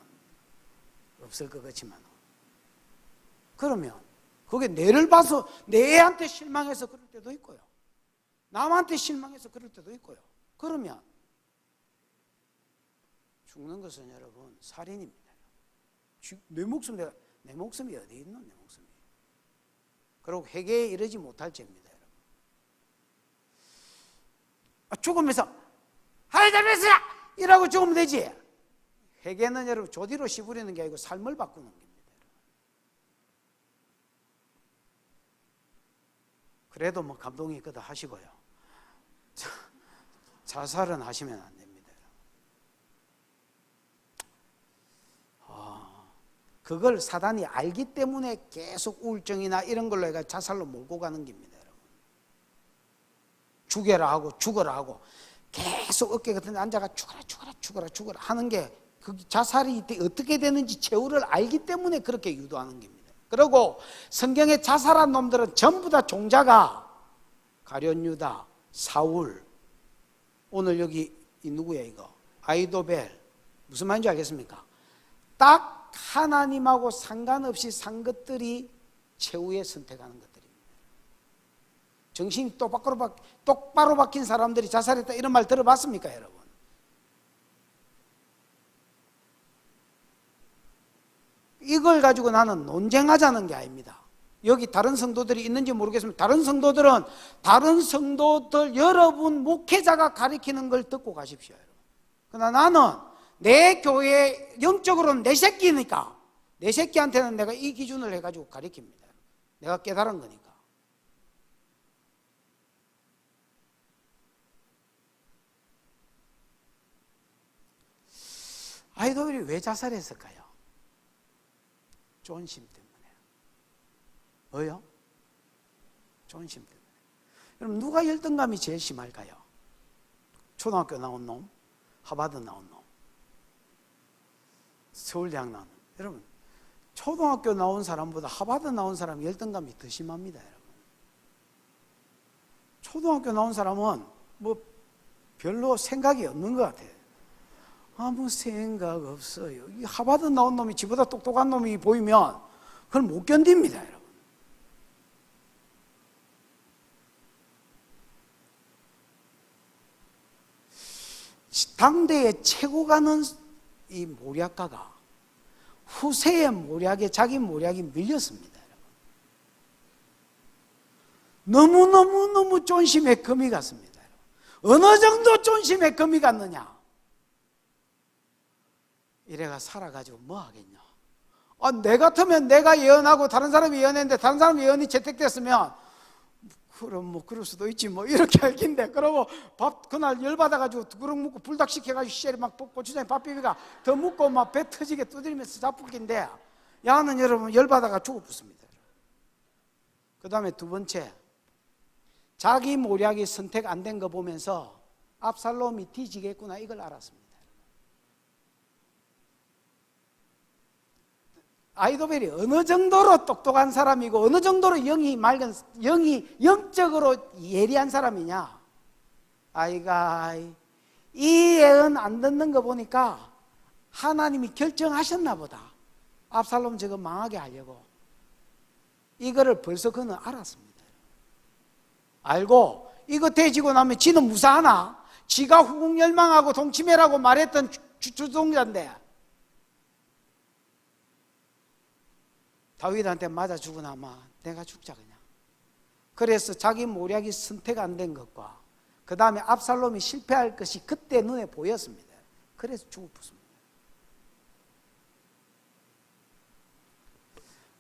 없을 것 같지만. 그러면 그게 내를 봐서 내 애한테 실망해서 그럴 때도 있고요. 남한테 실망해서 그럴 때도 있고요. 그러면 죽는 것은 여러분 살인입니다. 내 목숨, 내 목숨이 어디 있노? 내 목숨이. 그리고 회개에 이르지 못할 죄입니다, 여러분. 죽으면서 하나님 이라고 죽으면 되지. 회개는 여러분 조디로 씹으려는 게 아니고 삶을 바꾸는 겁니다. 그래도 뭐 감동이 있거든 하시고요. 자살은 하시면 안 됩니다. 그걸 사단이 알기 때문에 계속 우울증이나 이런 걸로 해가 자살로 몰고 가는 겁니다, 여러분. 죽여라 하고 죽어라 하고. 계속 어깨 같은 데 앉아가 죽어라 하는 게 그 자살이 어떻게 되는지 최후를 알기 때문에 그렇게 유도하는 겁니다. 그리고 성경에 자살한 놈들은 전부 다 종자가 가룟 유다, 사울, 오늘 여기 이 누구야 이거? 아이도벨. 무슨 말인지 알겠습니까? 딱 하나님하고 상관없이 산 것들이 최후에 선택하는 것들입니다. 정신이 똑바로 박힌 사람들이 자살했다 이런 말 들어봤습니까, 여러분? 이걸 가지고 나는 논쟁하자는 게 아닙니다. 여기 다른 성도들이 있는지 모르겠지만 다른 성도들은 다른 성도들 여러분 목회자가 가르치는 걸 듣고 가십시오, 여러분. 그러나 나는 내 교회 영적으로는 내 새끼니까 내 새끼한테는 내가 이 기준을 해가지고 가르칩니다. 내가 깨달은 거니까. 아이도벨이 왜 자살했을까요? 존심 때문에. 뭐요? 존심 때문에. 여러분 누가 열등감이 제일 심할까요? 초등학교 나온 놈? 하버드 나온 놈? 서울대학 나온 놈? 여러분 초등학교 나온 사람보다 하버드 나온 사람 열등감이 더 심합니다, 여러분. 초등학교 나온 사람은 뭐 별로 생각이 없는 것 같아요. 아무 생각 없어요. 이 하버드 나온 놈이 지보다 똑똑한 놈이 보이면 그걸 못 견딥니다, 여러분. 당대의 최고 가는 이 모략가가 후세의 모략에 자기 모략이 밀렸습니다, 여러분. 너무 존심에 금이 갔습니다, 여러분. 어느 정도 존심에 금이 갔느냐? 이래가 살아가지고 뭐 하겠냐? 내 같으면 내가 예언하고 다른 사람이 예언했는데 다른 사람 예언이 채택됐으면 그럼 뭐 그럴 수도 있지 뭐 이렇게 할 긴데, 그러고 밥 그날 열받아가지고 두 그릇 묵고 불닭 시켜가지고 시절에 막 고추장에 밥 비비가 더 묵고 막 배 터지게 두드리면서 잡을 긴데 야는 여러분 열받아가 죽어붙습니다. 그 다음에 두 번째, 자기 모략이 선택 안 된 거 보면서 압살롬이 뒤지겠구나 이걸 알았습니다. 아이도벨이 어느 정도로 똑똑한 사람이고 어느 정도로 영이 영적으로 예리한 사람이냐? 아이가 이 예언 안 듣는 거 보니까 하나님이 결정하셨나 보다. 압살롬 저거 망하게 하려고. 이거를 벌써 그는 알았습니다. 알고 이거 돼지고 나면 지는 무사하나? 지가 후궁열망하고 동치매라고 말했던 주동자인데 다윗한테 맞아 죽으나 마 내가 죽자 그냥. 그래서 자기 모략이 선택 안 된 것과 그 다음에 압살롬이 실패할 것이 그때 눈에 보였습니다. 그래서 죽었습니다.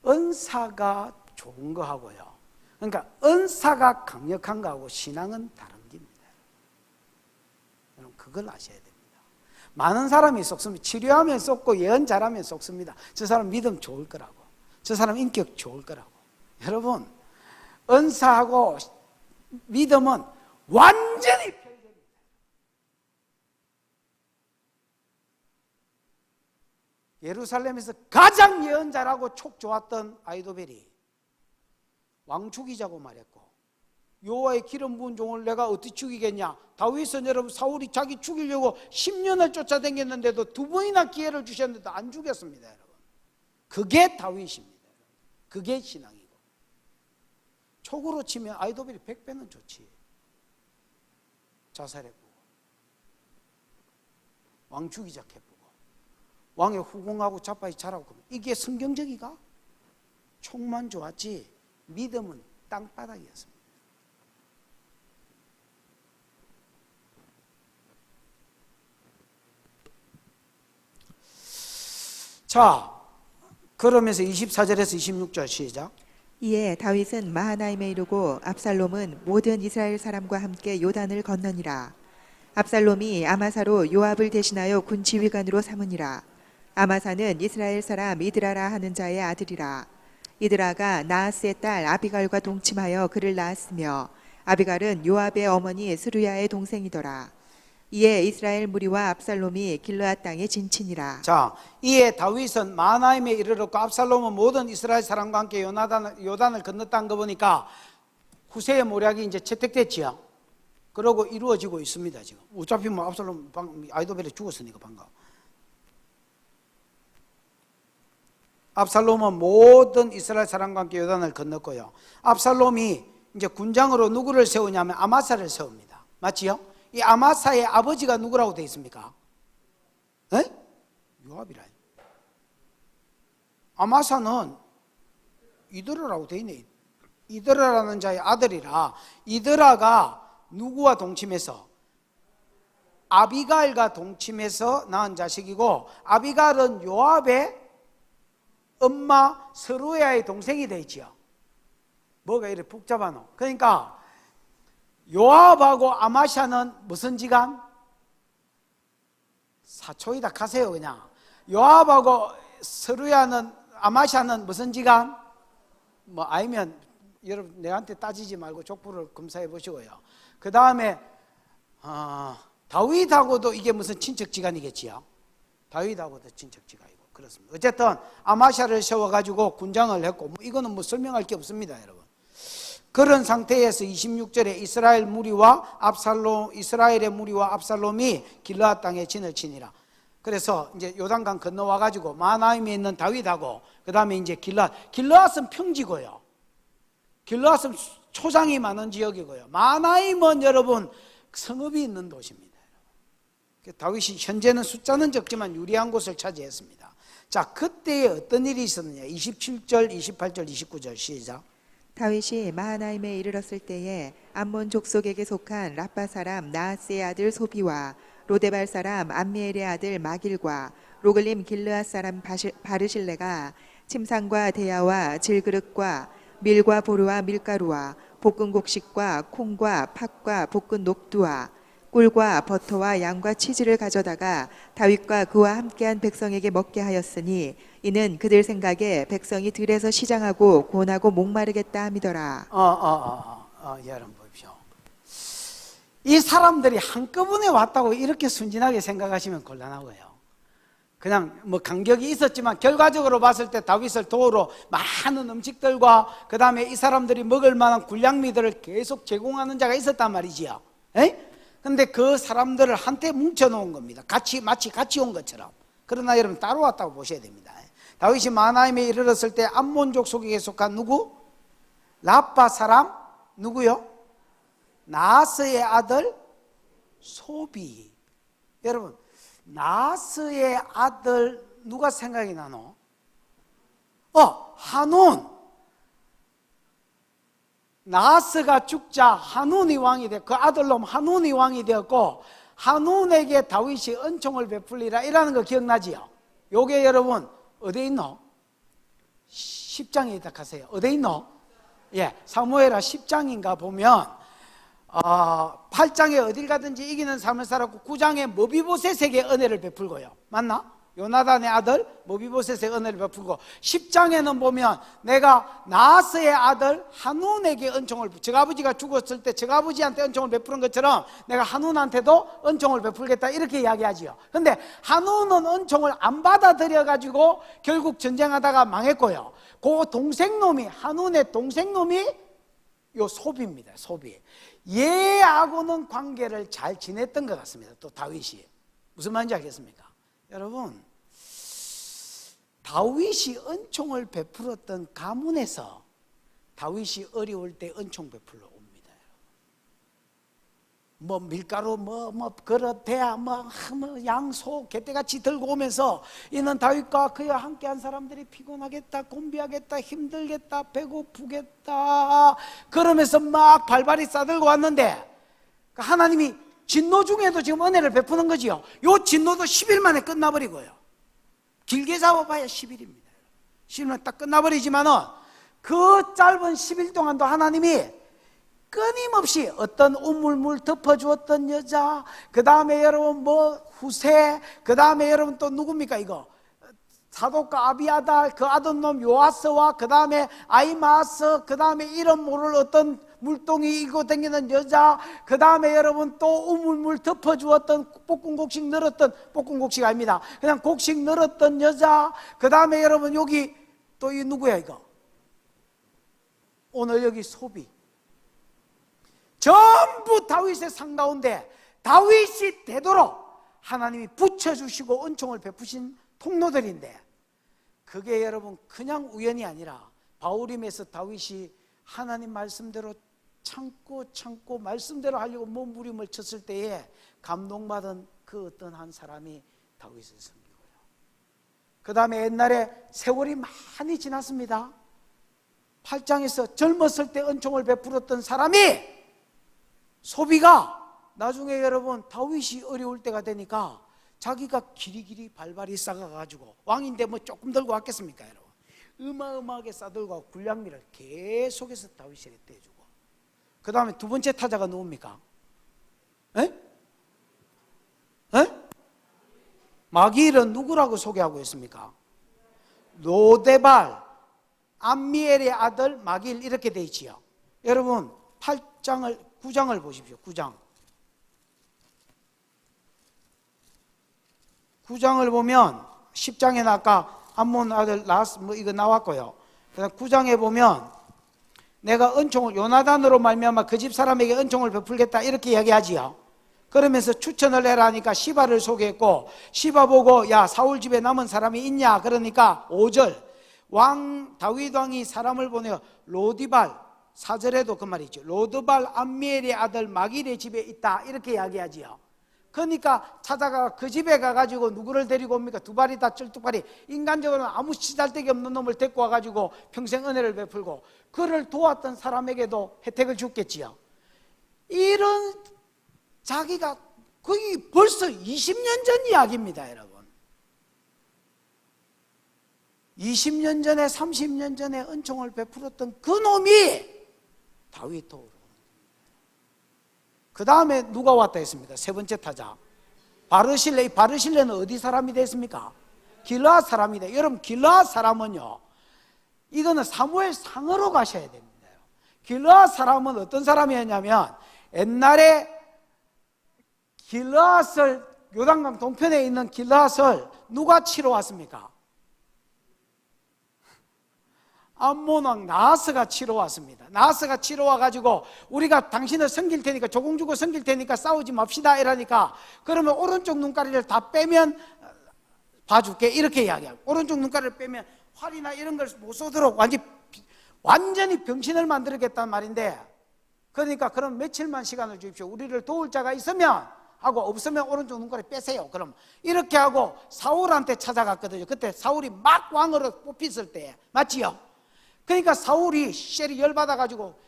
은사가 좋은 거하고요, 그러니까 은사가 강력한 거하고 신앙은 다른 겁니다. 여러분 그걸 아셔야 됩니다. 많은 사람이 속습니다. 치료하면 속고 예언 잘하면 속습니다. 저 사람 믿음 좋을 거라고, 저 사람 인격 좋을 거라고. 여러분 은사하고 믿음은 완전히 별개입니다. 예루살렘에서 가장 예언 잘하고 촉 좋았던 아이도벨이 왕 죽이자고 말했고, 여호와의 기름 부은 종을 내가 어떻게 죽이겠냐? 다윗은 여러분 사울이 자기 죽이려고 10년을 쫓아다녔는데도 두 번이나 기회를 주셨는데도 안 죽였습니다, 여러분. 그게 다윗입니다. 그게 신앙이고. 촉으로 치면 아이도벨이 100배는 좋지. 자살해보고 왕 죽이자 해보고 왕의 후궁하고 자빠이 자라고. 이게 성경적이가? 촉만 좋았지 믿음은 땅바닥이었습니다. 자, 그러면서 24절에서 26절 시작.
이에 다윗은 마하나임에 이르고 압살롬은 모든 이스라엘 사람과 함께 요단을 건너니라. 압살롬이 아마사로 요압을 대신하여 군 지휘관으로 삼으니라. 아마사는 이스라엘 사람 이드라라 하는 자의 아들이라. 이드라가 나하스의 딸 아비갈과 동침하여 그를 낳았으며 아비갈은 요압의 어머니 스루야의 동생이더라. 이에 이스라엘 무리와 압살롬이 길르앗 땅에 진친이라.
자, 이에 다윗은 마하나임에 이르렀고 압살롬은 모든 이스라엘 사람과 함께 요단을 건넜다는 거 보니까 후세의 모략이 이제 채택됐지요. 그러고 이루어지고 있습니다. 지금 어차피 뭐 압살롬 아이도벨이 죽었으니까 방금. 압살롬은 모든 이스라엘 사람과 함께 요단을 건넜고요. 압살롬이 이제 군장으로 누구를 세우냐면 아마사를 세웁니다. 맞지요? 이 아마사의 아버지가 누구라고 되어 있습니까? 에? 요압이라. 아마사는 이드라라고 되어 있네. 이드라라는 자의 아들이라. 이드라가 누구와 동침해서? 아비갈과 동침해서 낳은 자식이고, 아비갈은 요압의 엄마 스루야의 동생이 되지요. 뭐가 이렇게 복잡하노? 그러니까 요압하고 아마샤는 무슨 지간? 사촌이다 가세요 그냥. 요압하고 스루야는 아마샤는 무슨 지간? 뭐 아니면 여러분 내한테 따지지 말고 족보를 검사해 보시고요. 그 다음에 다윗하고도 이게 무슨 친척지간이겠지요. 다윗하고도 친척지간이고 그렇습니다. 어쨌든 아마샤를 세워가지고 군장을 했고 뭐 이거는 뭐 설명할 게 없습니다, 여러분. 그런 상태에서 26절에 이스라엘의 무리와 압살롬이 길르앗 땅에 진을 치니라. 그래서 이제 요단강 건너와 가지고 마하나임에 있는 다윗하고 그 다음에 이제 길르앗은 평지고요. 길르앗은 초장이 많은 지역이고요. 마하나임은 여러분 성읍이 있는 도시입니다. 다윗이 현재는 숫자는 적지만 유리한 곳을 차지했습니다. 자, 그때에 어떤 일이 있었느냐? 27절, 28절, 29절 시작.
다윗이 마하나임에 이르렀을 때에 암몬 족속에게 속한 라빠 사람 나하스의 아들 소비와 로데발 사람 암미엘의 아들 마길과 로글림 길르앗 사람 바르실레가 침상과 대야와 질그릇과 밀과 보루와 밀가루와 볶은 곡식과 콩과 팥과 볶은 녹두와 꿀과 버터와 양과 치즈를 가져다가 다윗과 그와 함께한 백성에게 먹게 하였으니 이는 그들 생각에 백성이 들에서 시장하고 곤하고 목마르겠다 함이더라.
여러분 보십시오. 이 사람들이 한꺼번에 왔다고 이렇게 순진하게 생각하시면 곤란하고요. 그냥 뭐 간격이 있었지만 결과적으로 봤을 때 다윗을 도우러 많은 음식들과 그 다음에 이 사람들이 먹을 만한 군량미들을 계속 제공하는 자가 있었단 말이지요. 근데 그 사람들을 한테 뭉쳐놓은 겁니다. 마치 같이 온 것처럼. 그러나 여러분 따로 왔다고 보셔야 됩니다. 다윗이 마하나임에 이르렀을 때 암몬족 속에 속한 누구? 라빠 사람 누구요? 나하스의 아들 소비. 여러분 나하스의 아들 누가 생각이 나노? 한운. 나하스가 죽자 한운이 왕이 되었고 그 아들놈 한운이 왕이 되었고 한운에게 다윗이 은총을 베풀리라 이라는 거 기억나지요? 요게 여러분 어디에 있노? 10장에 있다 하세요. 어디에 있노? 사무엘하 10장인가 보면 8장에 어딜 가든지 이기는 삶을 살았고 9장에 모비보셋에게 은혜를 베풀고요. 맞나? 요나단의 아들 모비보셋의 은혜를 베풀고 10장에는 보면 내가 나하스의 아들 한운에게 은총을 적아버지가 죽었을 때 적아버지한테 은총을 베푸는 것처럼 내가 한운한테도 은총을 베풀겠다 이렇게 이야기하지요. 근데 한운은 은총을 안 받아들여 가지고 결국 전쟁하다가 망했고요. 그 동생놈이 한운의 동생놈이 요 소비입니다. 소비. 얘하고는 관계를 잘 지냈던 것 같습니다. 또 다윗이 무슨 말인지 알겠습니까? 여러분 다윗이 은총을 베풀었던 가문에서 다윗이 어려울 때 은총 베풀러 옵니다. 뭐 밀가루 그릇 대야 양소 개떼같이 들고 오면서 이는 다윗과 그와 함께한 사람들이 피곤하겠다 곤비하겠다 힘들겠다 배고프겠다 그러면서 막 발발이 싸들고 왔는데 하나님이 진노 중에도 지금 은혜를 베푸는 거지요. 요 진노도 10일 만에 끝나버리고요. 길게 잡아봐야 10일입니다. 10일만 딱 끝나버리지만은 그 짧은 10일 동안도 하나님이 끊임없이 어떤 우물물 덮어주었던 여자, 그 다음에 여러분 후세, 그 다음에 여러분 또 누굽니까 이거? 사독과 아비아달, 그 아들놈 요아스와 그 다음에 아이마스, 그 다음에 이름 모를 어떤 물동이 이고 다니는 여자, 그 다음에 여러분 또 우물물 덮어주었던 볶음곡식 늘었던, 볶음곡식 아닙니다, 그냥 곡식 늘었던 여자, 그 다음에 여러분 여기 또 이 누구야 이거? 오늘 여기 소비. 전부 다윗의 상 가운데 다윗이 되도록 하나님이 붙여주시고 은총을 베푸신 통로들인데, 그게 여러분 그냥 우연이 아니라 바울임에서 다윗이 하나님 말씀대로 참고 말씀대로 하려고 몸부림을 쳤을 때에 감동받은 그 어떤 한 사람이 다윗을 섬기고요. 그 다음에 옛날에 세월이 많이 지났습니다. 8장에서 젊었을 때 은총을 베풀었던 사람이 소비가 나중에 여러분 다윗이 어려울 때가 되니까 자기가 길이길이 발발이 싸가가지고, 왕인데 뭐 조금 들고 왔겠습니까 여러분? 어마어마하게 싸들고 군량미를 계속해서 다윗에게 떼주고, 그 다음에 두 번째 타자가 누굽니까? 에? 마길은 누구라고 소개하고 있습니까? 로데발, 암미엘의 아들 마길, 이렇게 돼 있지요. 여러분 9장을 보십시오. 9장을 보면 10장에는 아까 암몬 아들 라스 뭐 이거 나왔고요. 그다음 9장에 보면 내가 은총을 요나단으로 말미암아 그 집 사람에게 은총을 베풀겠다 이렇게 이야기하지요. 그러면서 추천을 해라 하니까 시바를 소개했고, 시바 보고 야 사울 집에 남은 사람이 있냐 그러니까 5절 왕 다윗 왕이 사람을 보내어 로디발, 4절에도 그 말이 있죠. 로드발 암미엘의 아들 마길의 집에 있다 이렇게 이야기하지요. 그러니까 찾아가 그 집에 가가지고 누구를 데리고 옵니까? 두 발이다 쩔뚝발이, 인간적으로는 아무 시달데기 없는 놈을 데리고 와가지고 평생 은혜를 베풀고 그를 도왔던 사람에게도 혜택을 줬겠지요. 이런 자기가 거의 벌써 20년 전 이야기입니다 여러분. 20년 전에 30년 전에 은총을 베풀었던 그 놈이 다윗 도우러. 그 다음에 누가 왔다 했습니다. 세 번째 타자 바르실레. 이 바르실레는 어디 사람이 됐습니까? 길르앗 사람이다. 여러분 길르앗 사람은요, 이거는 사무엘 상으로 가셔야 됩니다. 길르앗 사람은 어떤 사람이었냐면, 옛날에 길르앗을, 요단강 동편에 있는 길르앗을 누가 치러 왔습니까? 암몬 왕 나하스가 치러 왔습니다. 나하스가 치러 와가지고 우리가 당신을 섬길 테니까, 조공 주고 섬길 테니까 싸우지 맙시다 이러니까, 그러면 오른쪽 눈가리를 다 빼면 봐줄게 이렇게 이야기하고, 오른쪽 눈가리를 빼면 활이나 이런 걸 못 쏘도록 완전히 병신을 만들겠단 말인데, 그러니까 그럼 며칠만 시간을 주십시오. 우리를 도울 자가 있으면 하고, 없으면 오른쪽 눈가리 빼세요. 그럼 이렇게 하고 사울한테 찾아갔거든요. 그때 사울이 막 왕으로 뽑혔을 때, 맞지요? 그러니까 사울이 셀이 열받아가지고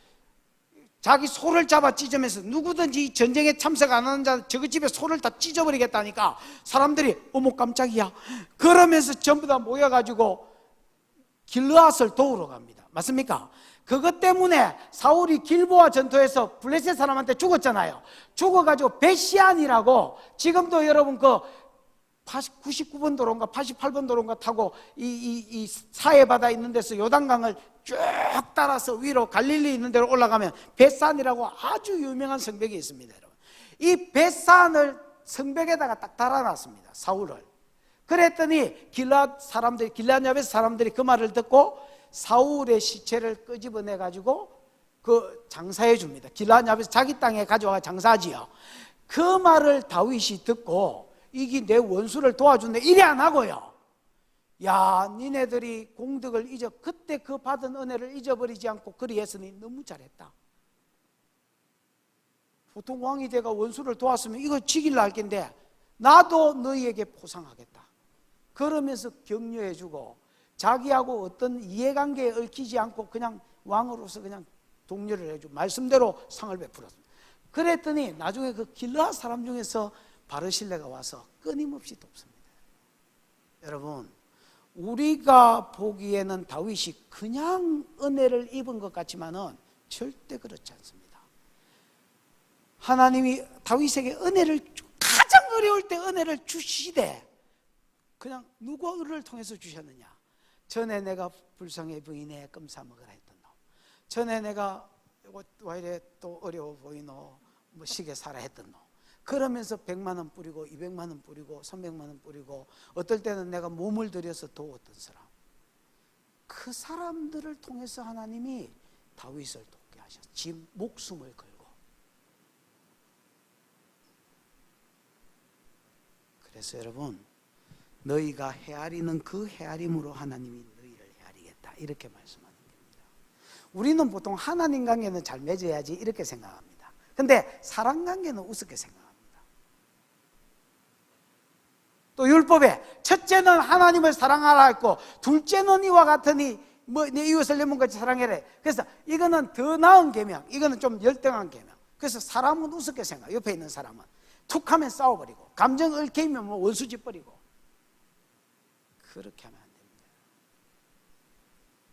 자기 소를 잡아 찢으면서, 누구든지 전쟁에 참석 안 하는 자 저그 집에 소를 다 찢어버리겠다니까 사람들이 어머 깜짝이야 그러면서 전부 다 모여가지고 길르앗을 도우러 갑니다. 맞습니까? 그것 때문에 사울이 길보아 전투에서 블레셋 사람한테 죽었잖아요. 죽어가지고 베시안이라고, 지금도 여러분 그 99번 도로인가 88번 도로인가 타고 이 사해바다 있는 데서 요단강을 쭉 따라서 위로 갈릴리 있는 데로 올라가면 벳산이라고 아주 유명한 성벽이 있습니다. 여러분, 이 벳산을 성벽에다가 딱 달아놨습니다, 사울을. 그랬더니 길앗 사람들이, 길앗 야베스 사람들이 그 말을 듣고 사울의 시체를 끄집어내 가지고 그 장사해 줍니다. 길앗 야베스 자기 땅에 가져와 장사하지요. 그 말을 다윗이 듣고, 이게 내 원수를 도와준대 이래 안 하고요, 야 니네들이 공덕을 그때 그 받은 은혜를 잊어버리지 않고 그리했으니 너무 잘했다. 보통 왕이 돼가 원수를 도왔으면 이거 지길라 할 텐데 나도 너희에게 포상하겠다 그러면서 격려해주고, 자기하고 어떤 이해관계에 얽히지 않고 그냥 왕으로서 그냥 독려를 해주고 말씀대로 상을 베풀었습니다. 그랬더니 나중에 그 길르앗 사람 중에서 바르실레가 와서 끊임없이 돕습니다. 여러분, 우리가 보기에는 다윗이 그냥 은혜를 입은 것 같지만은 절대 그렇지 않습니다. 하나님이 다윗에게 가장 어려울 때 은혜를 주시되, 그냥 누구를 통해서 주셨느냐? 전에 내가 불쌍히 부인의 끔사 먹으라 했던 놈, 전에 내가 왜 이래 또 어려워 보이노? 뭐 시계 사라 했던 노. 그러면서 100만 원 뿌리고 200만 원 뿌리고 300만 원 뿌리고 어떨 때는 내가 몸을 들여서 도왔던 사람, 그 사람들을 통해서 하나님이 다윗을 돕게 하셨어요. 지 목숨을 걸고. 그래서 여러분, 너희가 헤아리는 그 헤아림으로 하나님이 너희를 헤아리겠다, 이렇게 말씀하는 겁니다. 우리는 보통 하나님 관계는 잘 맺어야지 이렇게 생각합니다. 근데 사람 관계는 우습게 생각합니다. 또 율법에 첫째는 하나님을 사랑하라 했고, 둘째는 이와 같으니 내 이웃을 내 몸같이 사랑해라. 그래서 이거는 더 나은 계명, 이거는 좀 열등한 계명. 그래서 사람은 우습게 생각. 옆에 있는 사람은 툭하면 싸워버리고, 감정 얽히면 뭐 원수짓 버리고, 그렇게 하면 안 됩니다.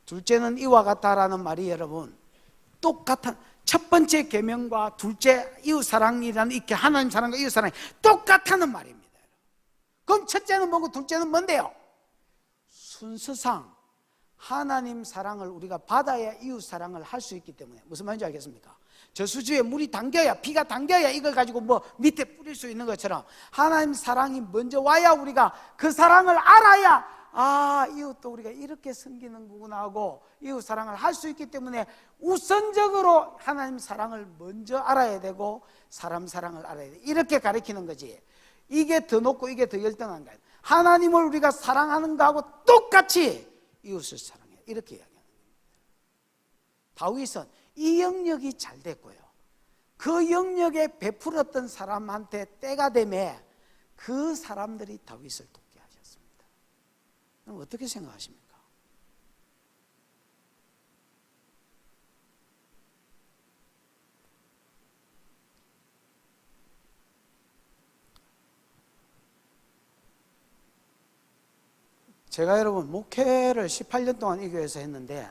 둘째는 이와 같다라는 말이 여러분, 똑같은 첫 번째 계명과 둘째 이웃 사랑이라는, 이렇게 하나님 사랑과 이웃 사랑이 똑같다는 말입니다. 그럼 첫째는 뭐고 둘째는 뭔데요? 순서상 하나님 사랑을 우리가 받아야 이웃 사랑을 할 수 있기 때문에, 무슨 말인지 알겠습니까? 저수지에 물이 담겨야, 비가 담겨야 이걸 가지고 뭐 밑에 뿌릴 수 있는 것처럼, 하나님 사랑이 먼저 와야 우리가 그 사랑을 알아야, 아, 이웃도 우리가 이렇게 섬기는 거구나 하고 이웃 사랑을 할 수 있기 때문에, 우선적으로 하나님 사랑을 먼저 알아야 되고 사람 사랑을 알아야 돼, 이렇게 가르치는 거지. 이게 더 높고 이게 더 열등한 거예요. 하나님을 우리가 사랑하는 거하고 똑같이 이웃을 사랑해요, 이렇게 이야기하는 겁니다. 다윗은 이 영역이 잘 됐고요, 그 영역에 베풀었던 사람한테 때가 되매 그 사람들이 다윗을 돕게 하셨습니다. 그럼 어떻게 생각하십니까? 제가 여러분 목회를 18년 동안 이 교회에서 했는데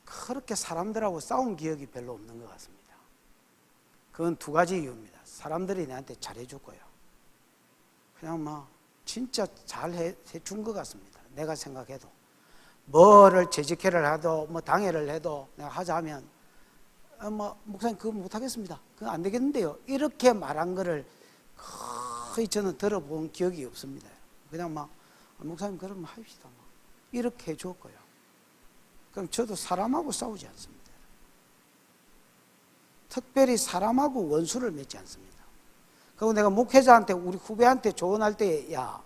그렇게 사람들하고 싸운 기억이 별로 없는 것 같습니다. 그건 두 가지 이유입니다. 사람들이 내한테 잘해줬고요, 그냥 막 진짜 잘 해준 것 같습니다. 내가 생각해도 뭐를 재직회를 하도 뭐 당회를 해도 내가 하자면 뭐 목사님 그거 못하겠습니다, 그건 안 되겠는데요, 이렇게 말한 거를 거의 저는 들어본 기억이 없습니다. 그냥 막 목사님 그러면 합시다, 이렇게 해줬고요. 그럼 저도 사람하고 싸우지 않습니다. 특별히 사람하고 원수를 맺지 않습니다. 그리고 내가 목회자한테, 우리 후배한테 조언할 때, 야,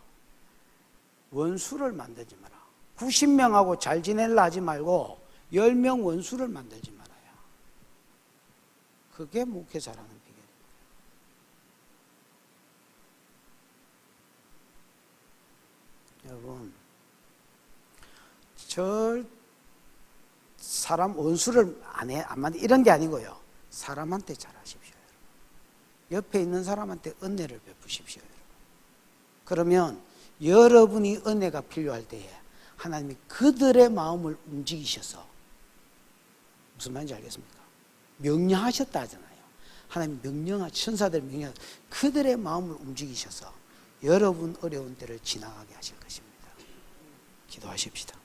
원수를 만들지 마라. 90명하고 잘 지내려 하지 말고 10명 원수를 만들지 말아야. 그게 목회자라는 비결입니다. 여러분, 사람 원수를 안 만들, 이런 게 아니고요, 사람한테 잘하십시오. 옆에 있는 사람한테 은혜를 베푸십시오. 그러면 여러분이 은혜가 필요할 때에 하나님이 그들의 마음을 움직이셔서, 무슨 말인지 알겠습니까? 명령하셨다 하잖아요. 하나님 천사들 명령, 그들의 마음을 움직이셔서 여러분 어려운 때를 지나가게 하실 것입니다. 기도하십시다.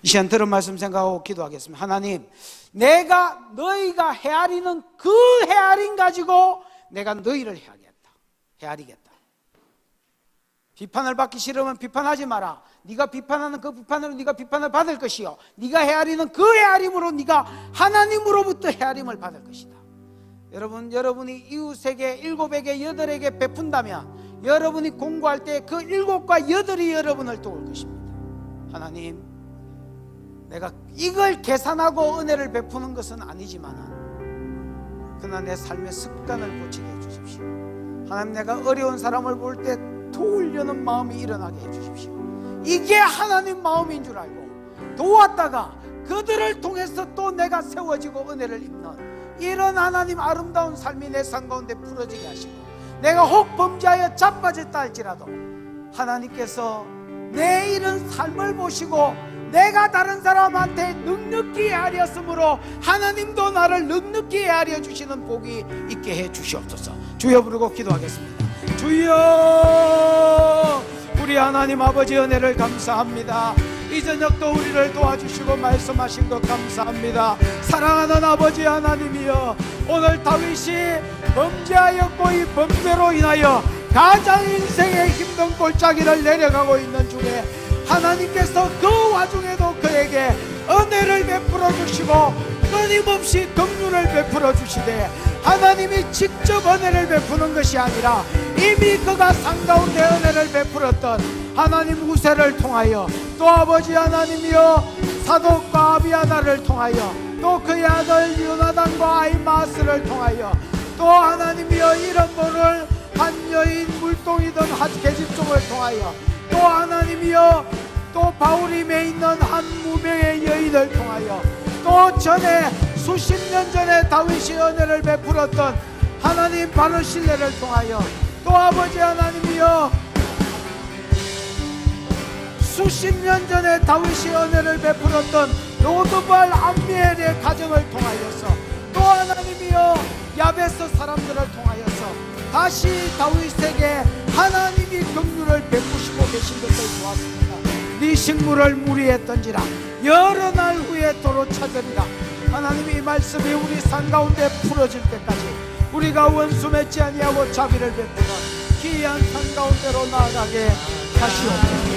이 시간 들은 말씀 생각하고 기도하겠습니다. 하나님, 너희가 헤아리는 그 헤아림 가지고 내가 너희를 헤아리겠다. 비판을 받기 싫으면 비판하지 마라. 네가 비판하는 그 비판으로 네가 비판을 받을 것이요, 네가 헤아리는 그 헤아림으로 네가 하나님으로부터 헤아림을 받을 것이다. 여러분이 이웃에게 7에게 8에게 베푼다면 여러분이 공부할 때 그 7과 8이 여러분을 도울 것입니다. 하나님, 내가 이걸 계산하고 은혜를 베푸는 것은 아니지만 그러나 내 삶의 습관을 고치게 해주십시오. 하나님, 내가 어려운 사람을 볼 때 도우려는 마음이 일어나게 해주십시오. 이게 하나님 마음인 줄 알고 도왔다가 그들을 통해서 또 내가 세워지고 은혜를 입는 이런 하나님 아름다운 삶이 내 삶 가운데 풀어지게 하시고, 내가 혹 범죄하여 자빠졌다 할지라도 하나님께서 내 이런 삶을 보시고 내가 다른 사람한테 넉넉히 헤아렸으므로 하나님도 나를 넉넉히 헤아려 주시는 복이 있게 해 주시옵소서. 주여 부르고 기도하겠습니다. 주여, 우리 하나님 아버지 은혜를 감사합니다. 이 이 저녁도 우리를 도와주시고 말씀하신 것 감사합니다. 사랑하는 아버지 하나님이여, 오늘 다윗이 범죄하였고 이 범죄로 인하여 가장 인생의 힘든 골짜기를 내려가고 있는 중에 하나님께서 그 와중에도 그에게 은혜를 베풀어 주시고 끊임없이 긍휼을 베풀어 주시되, 하나님이 직접 은혜를 베푸는 것이 아니라 이미 그가 산 가운데 은혜를 베풀었던 하나님 우세를 통하여, 또 아버지 하나님이여 사독과 아비아다를 통하여, 또 그의 아들 요나단과 아히마스를 통하여, 또 하나님이여 이런 분을 한 여인 물동이던 한 계집종을 통하여, 또 하나님이여 또 바울이 매있는 한 무명의 여인을 통하여, 또 전에 수십 년 전에 다윗이 은혜를 베풀었던 하나님 바르실레를 통하여, 또 아버지 하나님이여 수십 년 전에 다윗이 은혜를 베풀었던 로드발 암미엘의 가정을 통하여서, 또 하나님이여 야베스 사람들을 통하여서 다시 다윗에게 하나님이 긍휼을 베푸시고 계신 것을 보았습니다. 네 식물을 무리했던지라 여러 날 후에 도로 찾으리라. 하나님이 이 말씀이 우리 산 가운데 풀어질 때까지 우리가 원수 맺지 아니하고 자비를 베푸는 귀한 산 가운데로 나아가게 하시옵소서.